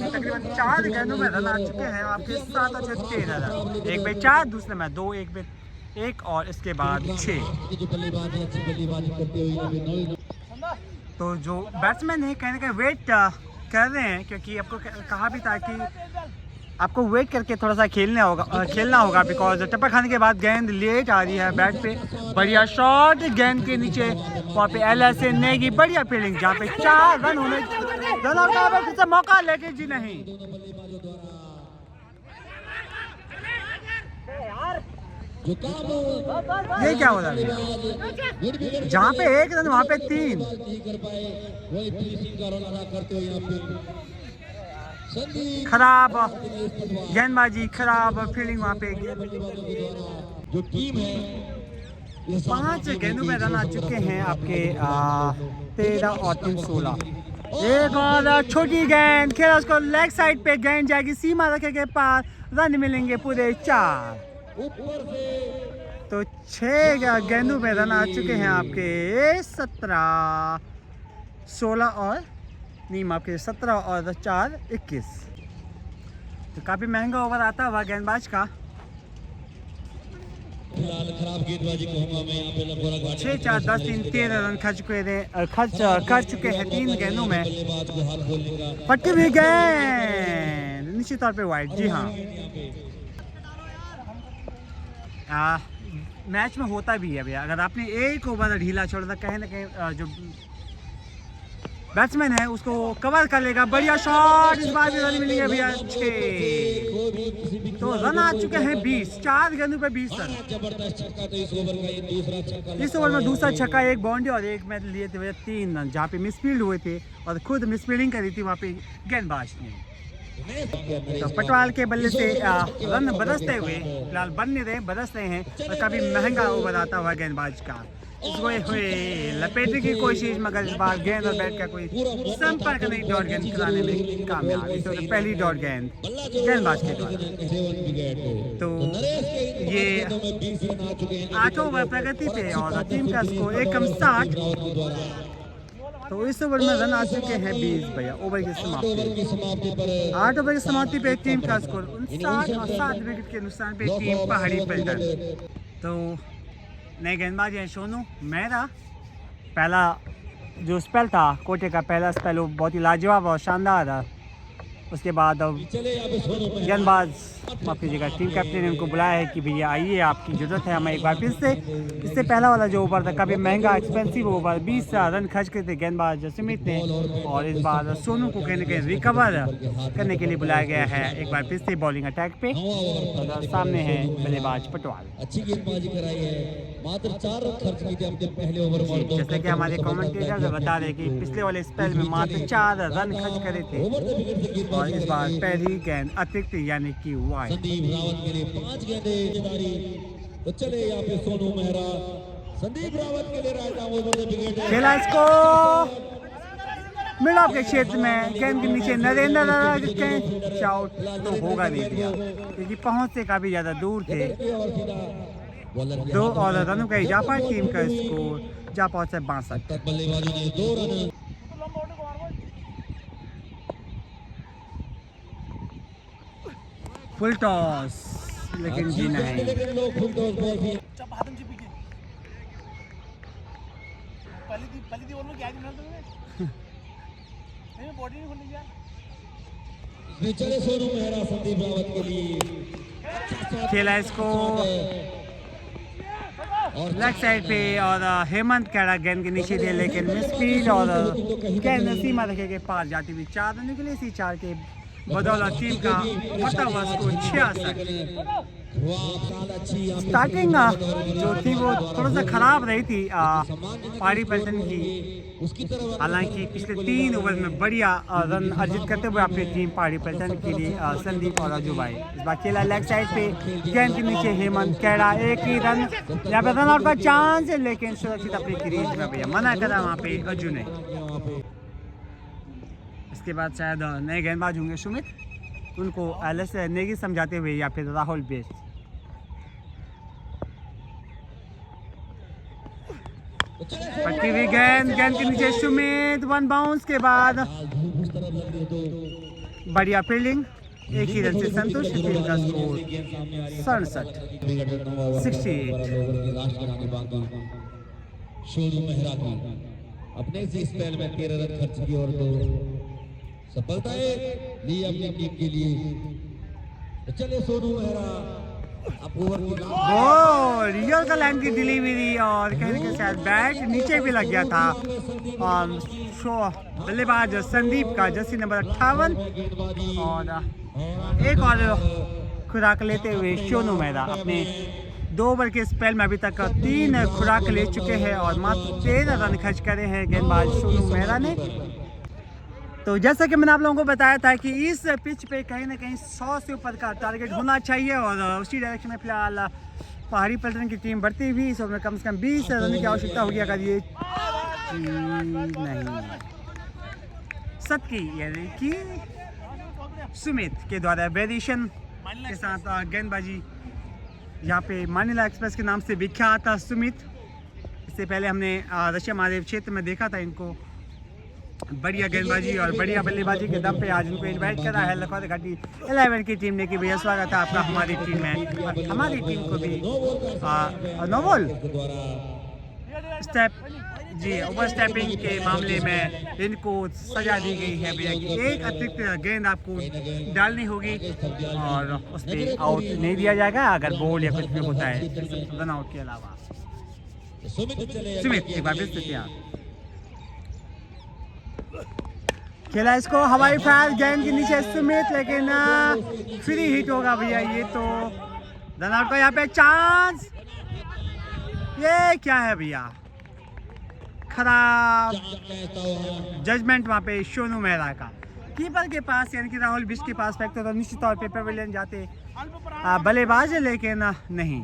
तकरीबन 4 गेंदों में रन आ चुके हैं आपके 7 और 13 रन, एक पे 4, दूसरे में 2, एक पे 1 और इसके बाद 6। तो जो बैट्समैन है कहीं ना कहीं वेट कर रहे हैं, क्योंकि आपको कहा भी था कि आपको वेट करके थोड़ा सा खेलना होगा बिकॉज टप्पा खाने के बाद गेंद लेट आ रही है बैट पे। बढ़िया शॉट गेंद के नीचे, वहाँ पे LS नेगी, बढ़िया फील्डिंग, जहाँ पे 4 रन होने रन का मौका लेके जी नहीं। ये क्या हो रहा है, जहाँ पे 1 रन वहाँ पे 3। खराब गेंदबाजी, खराब फील्डिंग वहाँ पे। जो टीम है 5 गेंदों में रन आ चुके हैं आपके 13 और 3 16। एक और छोटी गेंद, खेला उसको लेग साइड पे, गेंद जाएगी सीमा रखे के पार, रन मिलेंगे पूरे 4। तो 6 गेंदों में रन आ चुके हैं आपके 17 16 और नहीं आपके 17 और 4 21। तो काफ़ी महंगा ओवर आता हुआ गेंदबाज का। फिलहाल खराब गेंदबाजी कहूंगा मैं यहाँ पे लगभग 6 4 10 3 13 रन खर्च चुके हैं 3 गेंदों में। बल्लेबाज को हाथ खोलने का पटकी हुई गेंद निश्चित तौर पे वाइड, जी हाँ। मैच में होता भी है भैया, अगर आपने 1 ओवर ढीला छोड़ा था कहीं ना कहीं जो बैट्समैन है उसको कवर कर लेगा। बढ़िया शॉट, इस बार भी रन मिलेंगे भैया 6। कोई भी किसी भी तो रन आ चुके हैं 20, 4 गेंदों पे 20 रन। जबरदस्त छक्का, तो इस ओवर का ये दूसरा छक्का। इस ओवर में दूसरा छक्का, एक बाउंड्री और एक मैच लिए थे 3 रन, जहाँ पे मिसफील्ड हुए थे और खुद मिसफील्डिंग करी थी वहाँ पे गेंदबाज ने। तो पटवाल के बल्ले से रन बरसते हुए, फिलहाल बन नहीं रहे, बरस रहे हैं और काफी महंगा ओवर आता हुआ गेंदबाज का। इसको हुए लपेटने की कोशिश, मगर इस बार गेंद और बैट का कोई संपर्क नहीं डॉट गेंद कराने में कामयाब। इस ओवर पहली डॉट गेंद गेंदबाज के द्वारा। तो ये 8 ओवर प्रगति पे और टीम का स्कोर 1-60। तो इस ओवर में रन आ चुके हैं 20 भैया। ओवर की समाप्ति पर 8 ओवर की समाप्ति पे टीम का स्कोर 59 और 7 विकेट के नुकसान पे टीम पहाड़ी पलटन। तो नए गेंदबाज हैं सोनू मेहरा। पहला जो स्पेल था कोटे का, पहला स्पेल वो बहुत ही लाजवाब और शानदार था। उसके बाद अब गेंदबाज, माफ कीजिएगा, टीम कैप्टन ने उनको बुलाया है कि भैया आइए, आपकी ज़रूरत है हमें एक बार फिर से। इससे पहला वाला जो ओवर था काफ़ी महंगा एक्सपेंसिव ओवर, 20 रन खर्च करते गेंदबाज सुमित ने, और इस बार सोनू को कहीं ना कहीं रिकवर करने के लिए बुलाया गया है एक बार फिर से बॉलिंग अटैक पे। और सामने है बल्लेबाज पटवाल। अच्छी गेंदबाजी कराई है, मात्र 4 रन खर्च किए थे अपने पहले ओवर में। जैसे कि हमारे कमेंटेटर बता रहे कि पिछले वाले स्पेल में मात्र 4 रन खर्च करे थे और इस बार पहली गेंद अतिरिक्त यानी कि वाइड। संदीप रावत के लिए 5 गेंदें। तो चले यहाँ पे सोनू मेहरा, संदीप रावत के लिए right arm over the wicket. खेला इसको मिड ऑफ के क्षेत्र में, गेंद के नीचे नरेंद्र के आउट तो होगा नहीं दिया क्योंकि पहुंच से काफी ज्यादा दूर थे। 2 और रनों का इजाफा, टीम का स्कोर जा पहुंचा 62। बल्लेबाजों ने 2 रन। फुल टॉस लेकिन जी नहीं। चले सोनू मेहरा संदीप रावत के लिए खेला इसको लेग साइड पे और हेमंत कैड़ा गेंद के नीचे थे लेकिन मिसफील्ड और गेंद सीमा रखे के पार जाती हुई 4 रन के लिए। इसी 4 के बदौलत टीम का बढ़ता हुआ स्कोर 66। स्टार्टिंग जो थी वो थोड़ा सा खराब रही थी पहाड़ी पलटन की, हालांकि पिछले 3 ओवर में बढ़िया रन अर्जित करते हुए अपनी टीम पहाड़ी पलटन के लिए संदीप और राजू भाई। इस बार खेला लेग साइड पे, गेंद के नीचे हेमंत कैड़ा, एक ही रन, यहाँ पे रन आउट का चांस है लेकिन सुरक्षित अपनी क्रीज में भैया मना करा वहाँ पे अर्जुन ने। इसके बाद शायद नए गेंदबाज होंगे सुमित, उनको एलएस नेगी समझाते हुए या फिर राहुल बेस्ट। पट्टी हुई गेंद, गेंद के नीचे सुमित, 1 बाउंस के बाद बढ़िया फील्डिंग, एक ही रन से संतुष्ट, टीम का स्कोर 68। सोनू मेहरा की अपने इस स्पेल में 13 रन खर्च किए और 2 सफलताएं ली अपनी टीम के लिए। तो चले सोनू मेहरा अब ओवर की रियल का लाइन की डिलीवरी और कहने के साथ बैट नीचे भी लग गया था। और बल्लेबाज संदीप का जर्सी नंबर 58 और एक और खुराक लेते हुए सोनू मेहरा अपने 2 ओवर के स्पेल में अभी तक 3 खुराक ले चुके हैं और मात्र 13 रन खर्च करे हैं गेंदबाज सोनू मेहरा ने। तो जैसा कि मैंने आप लोगों को बताया था कि इस पिच पे कहीं ना कहीं 100 से ऊपर का टारगेट होना चाहिए और उसी डायरेक्शन में फिलहाल पहाड़ी पलटन की टीम बढ़ती हुई इस ओवर में कम से कम 20 रन की आवश्यकता होगी अगर ये नहीं सत्की यानी कि सुमित के द्वारा वेरिएशन के साथ गेंदबाजी यहाँ पे मानिला एक्सप्रेस के नाम से विख्यात सुमित। इससे पहले हमने रशिया महादेव क्षेत्र में देखा था इनको, बढ़िया गेंदबाजी और बढ़िया बल्लेबाजी के दम पे आज उनको इनवाइट करा है लखौर घाटी 11 की टीम ने कि भैया स्वागत है आपका हमारी टीम में। और हमारी टीम को भी नोबल स्टेप जी ओवर स्टेपिंग के मामले में इनको सजा दी गई है भैया कि एक अतिरिक्त गेंद आपको डालनी होगी और उस पर आउट नहीं दिया जाएगा अगर बॉल या कुछ भी होता है रन आउट के अलावा। सुमित एक बार फिर से खेला इसको हवाई फायर गेंद के नीचे सुमित, लेकिन फ्री हिट होगा भैया ये तो। रनआउट का यहाँ पे चांस, ये क्या है भैया, खराब जजमेंट वहाँ पे सोनू मेहरा का। कीपर के पास यानी कि राहुल बिष्ट के पास फेंकते तो निश्चित तौर पे पेविलियन जाते बल्लेबाज, लेकिन नहीं।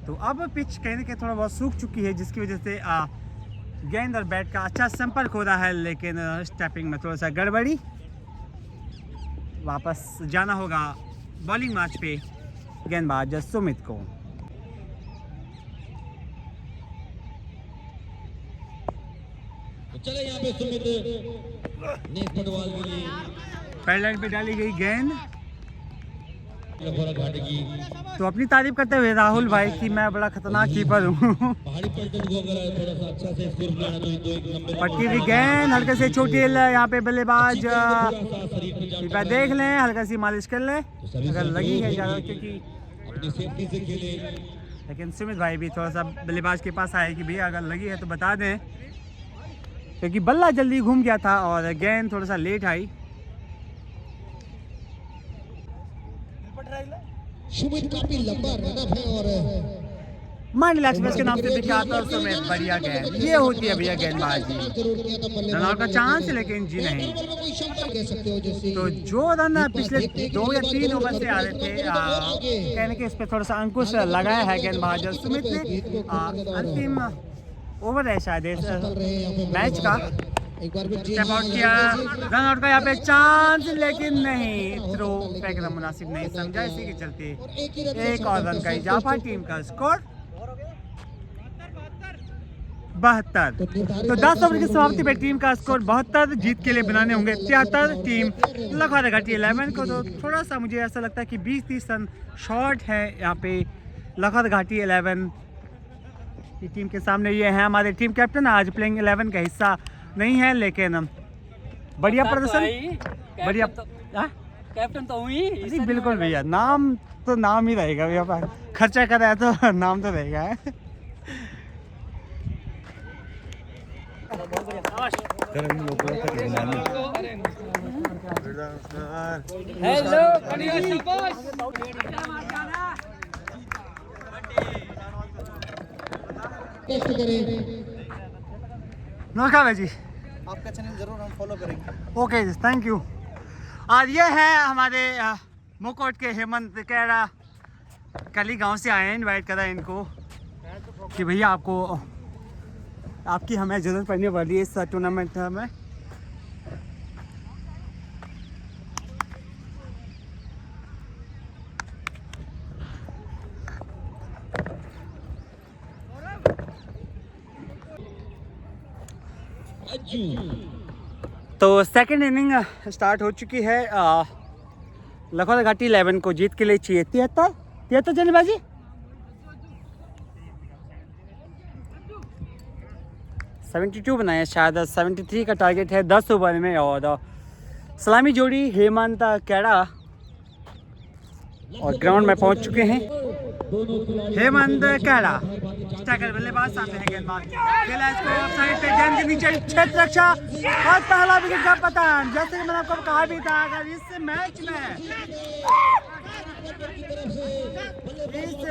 तो अब पिच कहने के थोड़ा बहुत सूख चुकी है, जिसकी वजह से गेंद और बैट का अच्छा संपर्क हो रहा है, लेकिन स्टेपिंग में थोड़ा सा गड़बड़ी। वापस जाना होगा बॉलिंग मैच पे गेंदबाज सुमित को। चले यहाँ पे सुमित ने फुटबॉल के लिए पैड लाइन पे डाली गई गेंद। घाटी की तो अपनी तारीफ करते हुए राहुल भाई कि मैं बड़ा खतरनाक कीपर हूँ। पहाड़ी पलटन को अगर थोड़ा सा अच्छा से स्कोर बनाना तो एक नंबर पटकी हुई गेंद, हल्के से छोटी यहाँ पे बल्लेबाज कीपर देख लें, हल्का सी मालिश कर लें अगर लगी है ज़्यादा, क्योंकि अपनी सेफ्टी से खेले। लेकिन सुमित भाई भी थोड़ा सा बल्लेबाज के पास आए कि भैया अगर लगी है तो बता दें, क्योंकि बल्ला जल्दी घूम गया था और गेंद थोड़ा सा लेट आई। सुमित काफी लंबा रनअप है और मंडला एक्सप्रेस के नाम से विख्यात और सुमित बढ़िया गेंद, ये होती है भैया गेंदबाजी। रनआउट का चांस, लेकिन जी नहीं। कह सकते हो जैसे तो जो रन पिछले 2 या 3 ओवर से आ रहे थे, कहने के इस पर थोड़ा सा अंकुश लगाया है गेंदबाज सुमित ने। अंतिम ओवर है शायद मैच का, एक बार स्टेप आउट किया, रन आउट का यहाँ पे चांस, लेकिन नहीं, थ्रो फेंकना मुनासिब नहीं समझा, इसी के चलते एक और रन का इजाफा। टीम का स्कोर 72। तो 10 ओवर की समाप्ति पे टीम का स्कोर 72, जीत के लिए बनाने होंगे 73। टीम लखवाड़ा घाटी 11 को तो थोड़ा सा मुझे ऐसा लगता है कि 20-30 रन शॉर्ट है यहाँ पे लखवाड़ा घाटी 11 की टीम के सामने। ये है हमारे टीम कैप्टन, आज प्लेइंग 11 का हिस्सा नहीं है, लेकिन बढ़िया प्रदर्शन, बढ़िया। कैप्टन तो हुई जी बिल्कुल भैया, नाम तो नाम ही रहेगा भैया, खर्चा कर रहा है तो नाम तो रहेगा। हेलो टेस्ट करें। नमस्कार भाई जी, आपका चैनल जरूर हम फॉलो करेंगे। ओके जी, थैंक यू। और ये है हमारे मुकोट के हेमंत कैरा, कली गांव से आए हैं, इनवाइट करा इनको कि भैया आपकी हमें ज़रूरत पड़ने वाली है इस टूर्नामेंट में। तो सेकंड इनिंग स्टार्ट हो चुकी है। लखवाड़ा घाटी 11 को जीत के लिए चाहिए 73 जल्दबाजी। $72 बनाया, शायद 73 का टारगेट है 10 ओवर में। और सलामी जोड़ी हेमंत कैड़ा और ग्राउंड में पहुंच चुके हैं। हेमंत कैड़ा स्ट्राइकर बल्लेबाज, सामने है गेंदबाज, खेला इसको साइड पे, गेंद के नीचे क्षेत्र रक्षा और पहला विकेट का पतन। जैसे कि मैंने आपको कहा भी था, अगर इस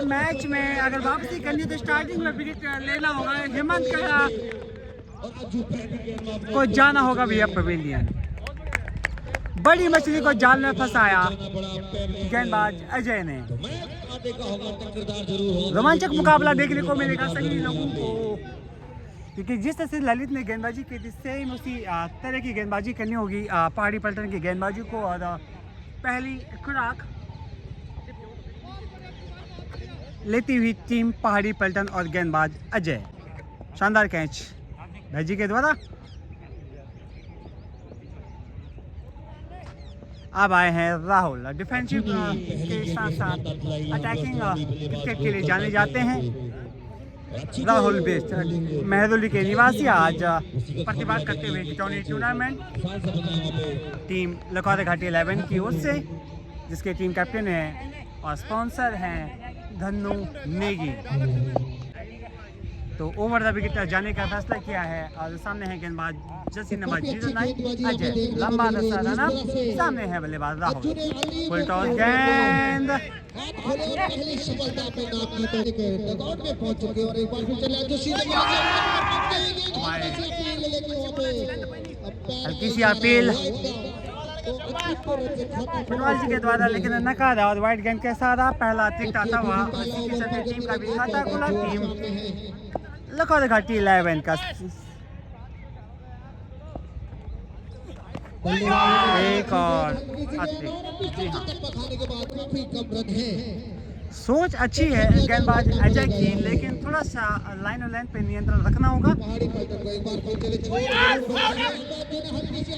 मैच में अगर वापसी करनी है तो स्टार्टिंग में विकेट लेना होगा। हेमंत कैड़ा को जाना होगा भैया पवेलियन। बड़ी मछली को जाल में फंसाया गेंदबाज अजय ने। रोमांचक मुकाबला देखने को मिलेगा सभी लोगों को, क्योंकि जिस तरह से ललित ने गेंदबाजी की थी सेम उसी तरह की गेंदबाजी करनी होगी पहाड़ी पलटन की गेंदबाजी को। और पहली खुराक लेती हुई टीम पहाड़ी पलटन और गेंदबाज अजय। शानदार कैच भैजी के द्वारा। अब आए हैं राहुल, डिफेंसिव के साथ साथ अटैकिंग क्रिकेट के लिए जाने जाते हैं। राहुल बेस्ट मेहदुली के निवासी आज प्रतिभाग करते हुए खिचौनी टूर्नामेंट टीम लखवाड़ा घाटी 11 की ओर से, जिसके टीम कैप्टन हैं और स्पॉन्सर हैं धन्नू नेगी। तो ओवर द विकेट जाने का फैसला किया है और सामने है गेंदबाज जर्सी नंबर 09 अजय। लंबा रस्सा रन सामने है बल्लेबाज राहुल। फुल टॉस गेंद पहली सफलता पे नाम की तो डगआउट में पहुंच चुके और एक बार फिर चला जो सीधे हल्की सी अपील फुटबॉल जी के द्वारा लेकिन नकारा और वाइट गेंद के साथ पहला अतिरिक्त आता हुआ टीम का भी खाता खुला। टीम लखौर घाटी 11 का एक और अतिरिक्त। जी हाँ, सोच अच्छी है गेंदबाज अजय की, लेकिन थोड़ा सा लाइन और लेंथ पे नियंत्रण रखना होगा।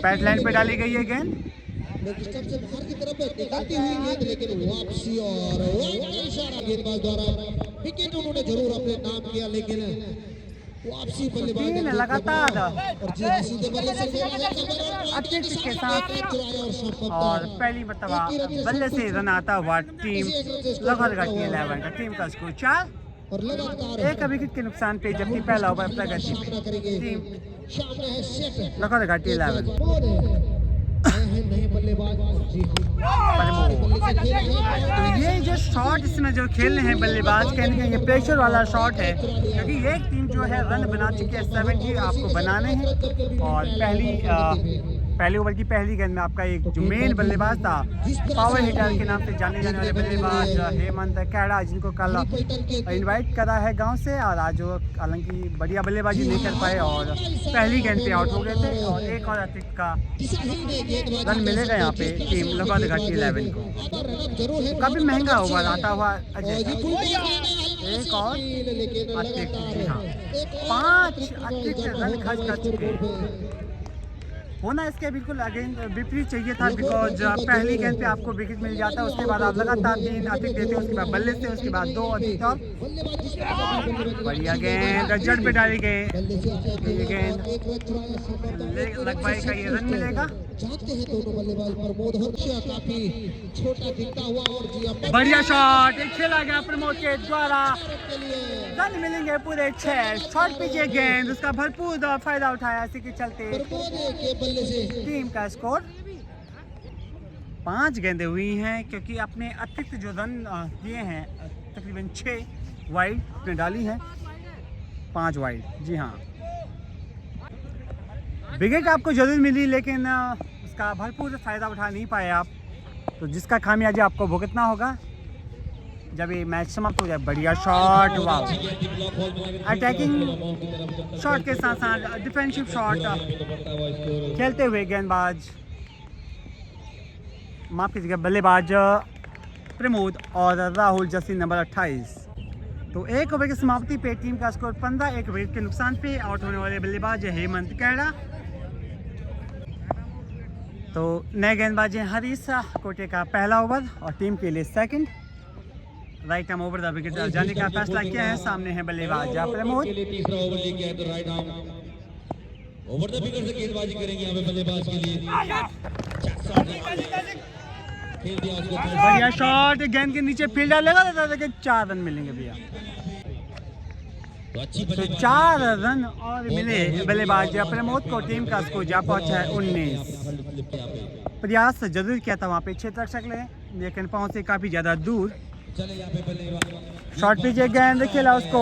पैड लाइन पे डाली गई है गेंद, लेकिन वापसी और गेंदबाज द्वारा विकेट उन्होंने जरूर अपने नाम किया, लेकिन वापसी तीन लगातार अतिरिक्त के साथ और पहली मरतबा बल्ले से रन आता हुआ टीम लखौर घाटी 11 का। टीम का स्कोर 4 और लगातार एक विकेट के नुकसान पे, जबकि पहला ओवर प्रगति पे टीम लखौर घाटी 11 नहीं बल्लेबाज। तो ये जो शॉट इसमें जो खेल रहे हैं बल्लेबाज कहने का ये प्रेशर वाला शॉट है, क्योंकि एक टीम जो है रन बना चुकी है 70 आपको बनाने हैं। और पहले ओवर की पहली गेंद में आपका एक जो मेन बल्लेबाज था पावर हिटर के नाम से जाने जाने वाले बल्लेबाज हेमंत कैड़ा, जिनको कल इनवाइट करा है गांव से, और आज वो हालांकि बढ़िया बल्लेबाजी नहीं कर पाए और पहली गेंद पे आउट हो गए थे। और एक और अतिरिक्त का रन मिलेगा यहाँ पे टीम लखौर घाटी 11 को। काफी महंगा ओवर आता हुआ अजय। एक और अतिरिक्त, जी हाँ, 5 अतिरिक्त रन खर्च कर चुके हैं। होना इसके बिल्कुल अगेन विपरीत चाहिए था, बिकॉज पहली गेंद पे आपको विकेट मिल जाता है, उसके बाद आप लगातार 3 अतिरिक्त देते हैं, उसके बाद बल्ले से, उसके बाद 2 अतिरिक्त और बढ़िया गेंद जड़ पे डाली गई। ये गेंद लगभग का ये रन मिलेगा। बढ़िया शॉट खेला गया प्रमोद के द्वारा, रन मिलेंगे पूरे 6। शॉट पीछे गेंद, उसका भरपूर फायदा उठाया, इसी के चलते टीम का स्कोर 5 गेंदें हुई हैं, क्योंकि अपने अतिरिक्त जो रन दिए हैं तकरीबन 6 वाइड ने डाली हैं, 5 वाइड। जी हाँ, विकेट आपको जरूर मिली, लेकिन उसका भरपूर फायदा उठा नहीं पाए आप, तो जिसका खामियाजा आपको भुगतना होगा जब ये मैच समाप्त हो जाए। बढ़िया शॉट, वाह, अटैकिंग शॉट के साथ साथ डिफेंसिव शॉट खेलते हुए गेंदबाज, माफ कीजिएगा, बल्लेबाज प्रमोद और राहुल जर्सी नंबर 28। तो एक ओवर की समाप्ति पे टीम का स्कोर 15, एक विकेट के नुकसान पे आउट होने वाले बल्लेबाज हेमंत कैड़ा। तो नए गेंदबाज हैं हरीश कोटे का पहला ओवर और टीम के लिए second. Right arm over the wicket जाने का फैसला किया है। सामने है बल्लेबाज प्रमोद। तीसरा ओवर लेके आए तो right arm over the wicket से गेंदबाजी करेंगे यहाँ पे बल्लेबाज के लिए। बढ़िया शॉट, गेंद के नीचे फील्डर लगा देता था कि 4 रन मिलेंगे भैया। तो 4 रन और मिले बल्लेबाज प्रमोद को। टीम का स्कोर जा पहुंचा है 19। प्रयास जरूर किया था वहाँ पे क्षेत्र रक्षक ने, लेकिन पहुंचे काफी ज्यादा दूर। शॉर्ट पिच गेंद खेला उसको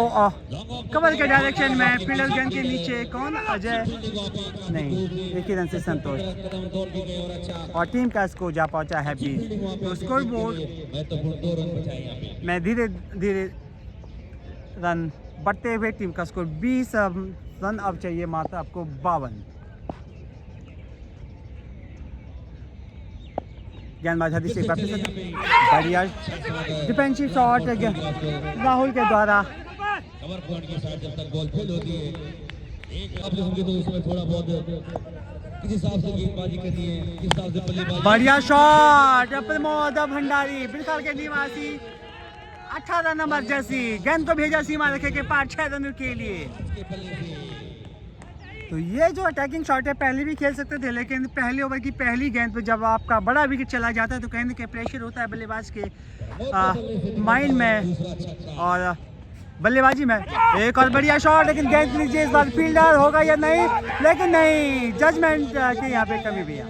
कवर के डायरेक्शन में, फील्डर गेंद के नीचे कौन, अजय नहीं, एक ही रन से संतोष, और टीम का स्कोर जा पहुंचा है 20। तो स्कोर बोर्ड में धीरे धीरे रन बढ़ते हुए टीम का स्कोर 20 रन अब चाहिए मात्र आपको 52। गेंदबाज हदी से बढ़िया डिफेंसिव शॉट राहुल के द्वारा। कवर पॉइंट के साथ जब तक बॉल फेल होती है, एक आप होंगे तो उसमें थोड़ा बहुत किस हिसाब से गेंदबाजी करनी है, किस हिसाब से बल्लेबाजी। बढ़िया शॉट प्रमोद भंडारी, बिलखाल के निवासी 18 नंबर जर्सी, गेंद को भेजा सीमा रेखा के पार 6 रनों के लिए। तो ये जो अटैकिंग शॉट है पहले भी खेल सकते थे, लेकिन पहले ओवर की पहली गेंद पे जब आपका बड़ा विकेट चला जाता है तो कहने के प्रेशर होता है बल्लेबाज के माइंड में, और बल्लेबाजी में एक और बढ़िया शॉट, लेकिन गेंद के नीचे इस बार फील्डर होगा या नहीं, लेकिन नहीं, जजमेंट की यहाँ पे कमी भी है,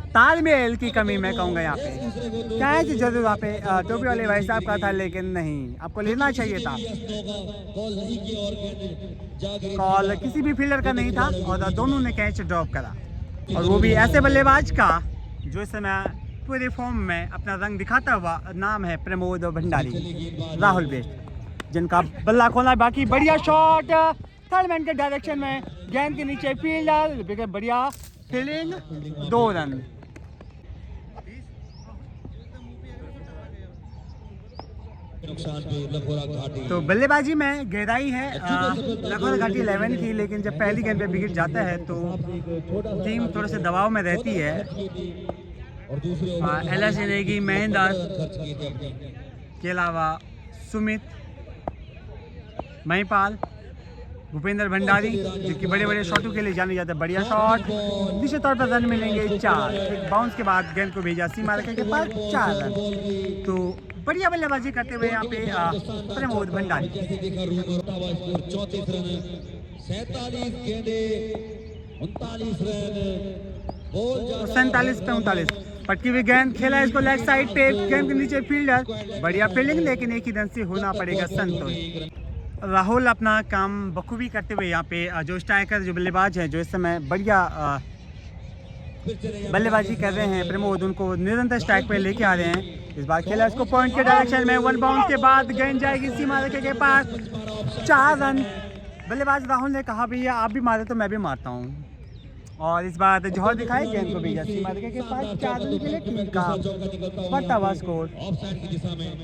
तालमेल की कमी मैं कहूँगा यहाँ पे। कैच जरूर वहाँ पे टोपी वाले भाई साहब का था, लेकिन नहीं, आपको लेना चाहिए था। कॉल किसी भी फील्डर का नहीं था और दोनों ने कैच ड्रॉप करा, और वो भी ऐसे बल्लेबाज का जो इस समय पूरे फॉर्म में अपना रंग दिखाता हुआ। नाम है प्रमोद भंडारी, राहुल बेस्ट, जिनका बल्ला खोलना बाकी। बढ़िया शॉट थर्ड मैन के डायरेक्शन में, गेंद के नीचे फील्डर, बढ़िया फील्डिंग, 2 रन। तो बल्लेबाजी में गहराई है लखोरा घाटी 11 की, लेकिन जब पहली गेंद पे विकेट जाता है तो टीम थोड़े से दबाव में रहती है। एलएस नेगी, महेंद्र के अलावा सुमित, महिपाल, भूपेंद्र भंडारी, जो कि बड़े बड़े शॉटों के लिए जाने जाते हैं। बढ़िया शॉट, निश्चित तौर पर रन मिलेंगे 4। एक बाउंस के बाद गेंद को भेजा सीमा रेखा के पार, 4 रन। तो बढ़िया बल्लेबाजी करते हुए यहाँ पे प्रमोद भंडारी। 34 रन, 47 गेंदें, 39 रन, 47 पे 39, पटकी हुई गेंद, खेला इसको लेग साइड पे, गेंद के नीचे फील्डर, बढ़िया फील्डिंग, लेकिन एक ही रन से होना पड़ेगा संतोष। राहुल अपना काम बखूबी करते हुए यहाँ पे जो स्ट्राइकर, जो बल्लेबाज है, जो इस समय बढ़िया बल्लेबाजी कर रहे हैं, प्रमोद, उनको निरंतर स्ट्राइक पे लेके आ रहे हैं। इस बार खेला इसको पॉइंट के डायरेक्शन में, 1 बाउंस के बाद गेंद जाएगी सीमा रेखा के पास, 4 रन। बल्लेबाज राहुल ने कहा भैया आप भी मारे तो मैं भी मारता हूँ, और इस बार जौहर दिखाए, गेंद को भेजा सीमा रेखा के पास, 4 रन के लिए टीम का बढ़ता हुआ स्कोर। ऑफसाइड की दिशा में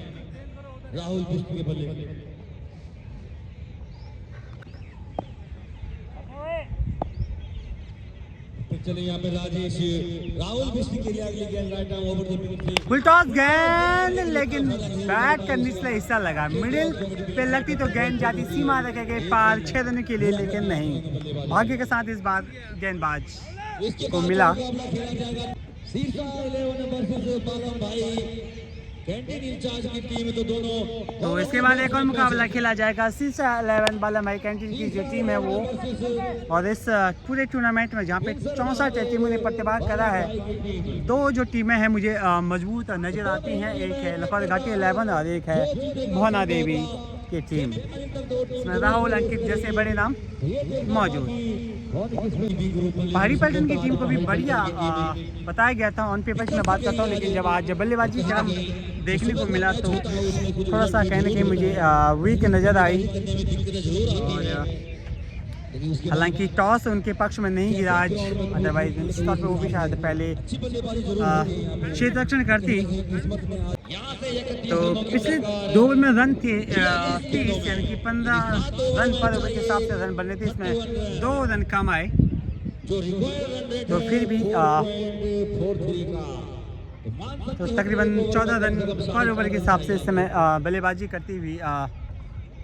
राहुल बिष्ट के बल्ले। चले यहाँ पे राजेश, राहुल बिष्ट के लिए अगली गेंद right arm over the wicket. Full toss गेंद, लेकिन बैट का निचला हिस्सा लगा, मिडिल पे लगती तो गेंद जाती सीमा रेखा के पार 6 रन के लिए, लेकिन नहीं, भाग्य के साथ इस बार गेंदबाज को मिला। तो इसके बाद एक और मुकाबला खेला जाएगा शीर्षा 11 बालम भाई कैंटीन की जो टीम है वो, और इस पूरे टूर्नामेंट में जहाँ पे 64 टीमों ने प्रतिभाग करा है, 2 जो टीमें हैं मुझे मजबूत नज़र आती हैं, एक है लखोरा घाटी 11 और एक है भुवना देवी की टीम। इसमें राहुल, अंकित जैसे बड़े नाम मौजूद। पहाड़ी पलटन की टीम को भी बढ़िया बताया गया था, ऑन पेपर की मैं बात करता हूँ, लेकिन जब आज बल्लेबाजी का देखने को मिला तो थोड़ा सा कहने के मुझे वीक नज़र आई, और हालांकि टॉस उनके पक्ष में नहीं गिरा आज, अदरवाइज निश्चित तौर पर वो भी शायद पहले क्षेत्र रक्षण करती। तो पिछले 2 ओवर में रन थे 30, यानी कि 15 रन पर ओवर के हिसाब से रन बने थे, इसमें 2 रन कम आए, तो फिर भी तो तकरीबन 14 रन पर ओवर के हिसाब से इस समय बल्लेबाजी करती हुई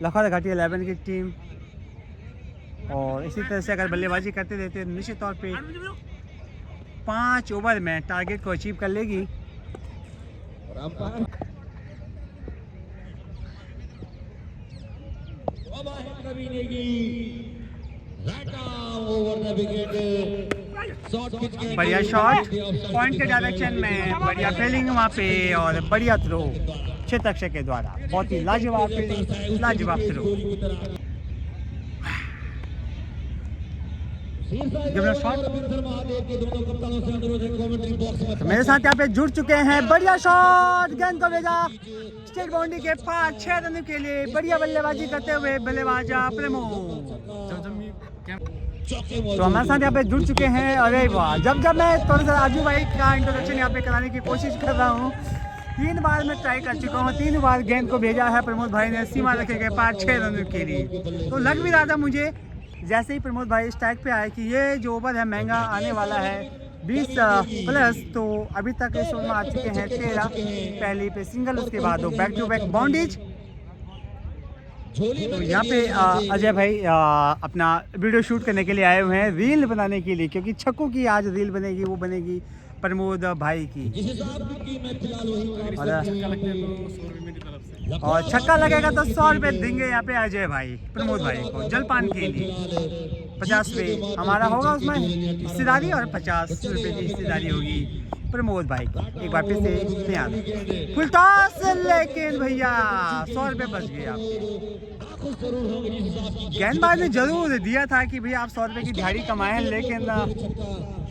लखोरा घाटी 11 की टीम। और इसी तरह से अगर बल्लेबाजी करते रहते तो निश्चित तौर पे 5 ओवर में टारगेट को अचीव कर लेगी। बढ़िया शॉट पॉइंट के डायरेक्शन में, बढ़िया फील्डिंग वहाँ पे, और बढ़िया थ्रो क्षेत्ररक्षक के द्वारा, बहुत ही लाजवाब फील्डिंग, लाजवाब थ्रो। मेरे साथ यहाँ पे जुड़ चुके हैं, बढ़िया शॉट, गेंद को भेजा स्टेट बाउंड्री के पार, 6 रन के लिए बढ़िया बल्लेबाजी करते हुए बल्लेबाज प्रमोद। तो हमारे साथ यहाँ पे जुड़ चुके हैं। अरे वाह, जब मैं थोड़ा सा राजू भाई का इंट्रोडक्शन यहाँ पे कराने की कोशिश कर रहा हूँ, 3 बार मैं ट्राई कर चुका हूँ, 3 बार गेंद को भेजा है प्रमोद भाई ने सीमा रेखा के पार 6 रन के लिए। तो लग भी रहा था मुझे जैसे ही प्रमोद भाई स्ट्राइक पे आए कि ये जो ओवर है महंगा आने वाला है, 20 प्लस। तो अभी तक इस ओवर में आ चुके हैं 13, पहले पे सिंगल, उसके बाद वो बैक टू बैक बाउंड्रीज। तो यहाँ पे अजय भाई अपना वीडियो शूट करने के लिए आए हुए हैं, रील बनाने के लिए, क्योंकि छक्कों की आज रील बनेगी, वो बनेगी, प्रमोद भाई की। जिस हिसाब की टीम है फिलहाल वही और छक्का लगेगा तो 100 रुपये देंगे यहाँ पे अजय भाई प्रमोद भाई को जलपान के लिए। 50 रुपये हमारा होगा उसमें हिस्सेदारी और 50 रुपये की हिस्सेदारी होगी प्रमोद भाई की। एक बार फिर से तैयार फुल टॉस, लेकिन भैया 100 रुपये बच गए आप। गेंदबाज ने जरूर दिया था कि भैया आप 100 रुपये की दिहाड़ी कमाएं, लेकिन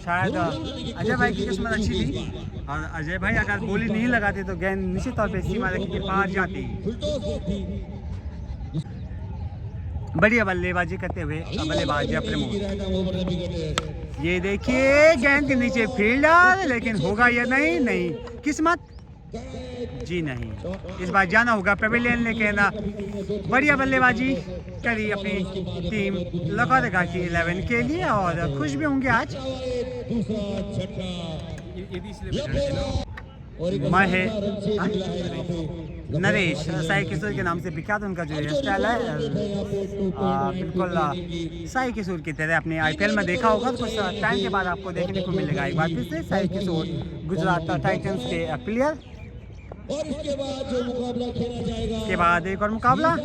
शायद अजय भाई की किस्मत अच्छी थी और अजय भाई अगर बोली नहीं लगाते तो गेंद निश्चित तौर पे सीमा रेखा के पार जाती। बढ़िया बल्लेबाजी करते हुए बल्लेबाज प्रमोद। ये देखिए गेंद के नीचे फील्डर, लेकिन होगा या नहीं? नहीं, किस्मत जी नहीं। इस बार जाना होगा पेविलियन, लेकिन बढ़िया बल्लेबाजी करी अपनी टीम लखनऊ घाटी 11 के लिए और खुश भी होंगे आज। महे नरेश साई किशोर के नाम से विख्यात उनका जो हेयर स्टाइल है बिल्कुल साई किशोर की तरह अपने IPL में देखा होगा, तो कुछ टाइम के बाद आपको देखने को मिलेगा एक बार फिर से साई किशोर गुजरात टाइटंस के प्लेयर। और इसके बाद जो मुकाबला खेला जाएगा, इसके बाद एक और मुकाबला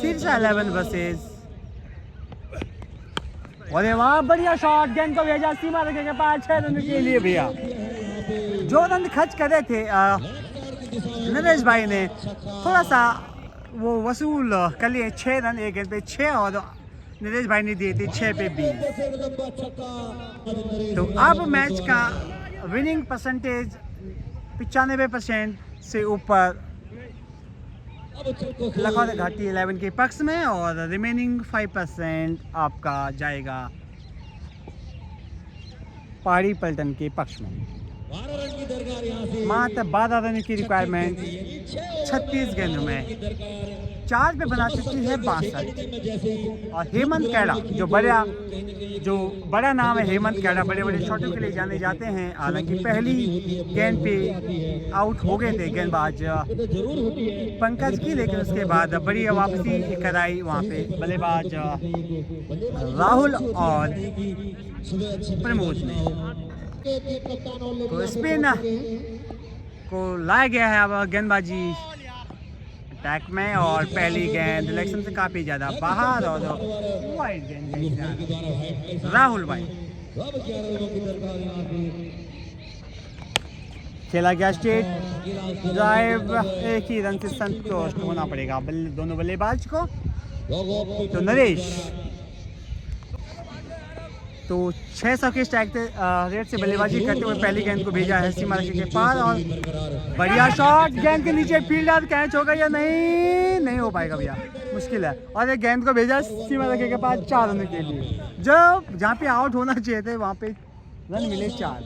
शीर्षा 11 वर्सेस। अरे वाह, बढ़िया शॉट, गेंद को भेजा सीमा रेखा के पास 6 रन के लिए भैया। जो रन खर्च कर रहे थे नरेश भाई ने थोड़ा सा वो वसूल कर लिए। 6 रन एक गेंद पे 6 और नरेश भाई ने दिए थे 6 पे 20। तो अब मैच का विनिंग परसेंटेज 95% से ऊपर लखनऊ घाटी 11 के पक्ष में और रिमेनिंग 5% आपका जाएगा पहाड़ी पलटन के पक्ष में। 12 रन की दरकार यहाँ से मात्र 12 रन की रिक्वायरमेंट 36 गेंदों में 4 पे बना चुकी है 62। और हेमंत कैड़ा जो बड़ा नाम है, हेमंत कैड़ा बड़े बड़े शॉटों के लिए जाने जाते हैं। हालांकि पहली गेंद पे आउट हो गए थे गेंदबाज पंकज की, लेकिन उसके बाद बड़ी वापसी कराई वहाँ पे बल्लेबाज राहुल और प्रमोद ने। तो स्पिन को लाया गया है अब गेंदबाजी अटैक में और पहली गेंद इलेक्शन से काफ़ी ज़्यादा बाहर और वाइड गेंद राहुल भाई। खेला गया स्ट्रेट ड्राइव, एक ही रन से संतुष्ट होना पड़ेगा दोनों बल्लेबाज को। तो नरेश तो 600 के स्ट्राइक रेट से बल्लेबाजी करते हुए पहली गेंद को भेजा है सीमा रेखा के पार और बढ़िया शॉट, गेंद के नीचे फील्डर कैच होगा या नहीं? नहीं हो पाएगा भैया, मुश्किल है। और एक गेंद को भेजा सीमा रेखा के पास 4 रन के लिए। जहाँ पे आउट होना चाहिए थे वहाँ पे रन मिले 4।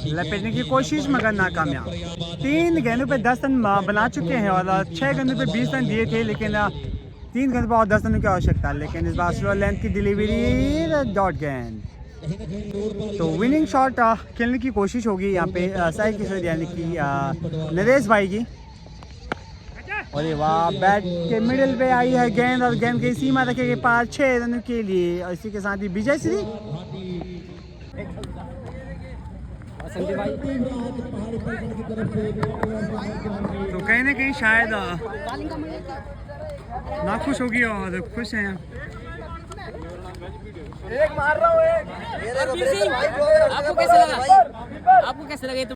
लपेटने की कोशिश मगर नाकामयाब। 3 गेंदों पे 10 रन बना चुके हैं और 6 गेंदों पे 20 रन दिए थे, लेकिन 3 गेंदों पर और 10 रन की आवश्यकता। लेकिन इस बार स्लो लेंथ की डिलीवरी डॉट गेंद। तो विनिंग शॉट खेलने की कोशिश होगी यहाँ पे साई किशोर यानी कि नरेश भाई की। अरे वाह, बैट के मिडिल पे आई है गेंद और गेंद की सीमा रेखा के पास 6 रन के लिए। और इसी के साथ ही विजय श्री तो कहीं ना कहीं शायद नाखुश होगी और खुश हैं। आपको कैसे लगा?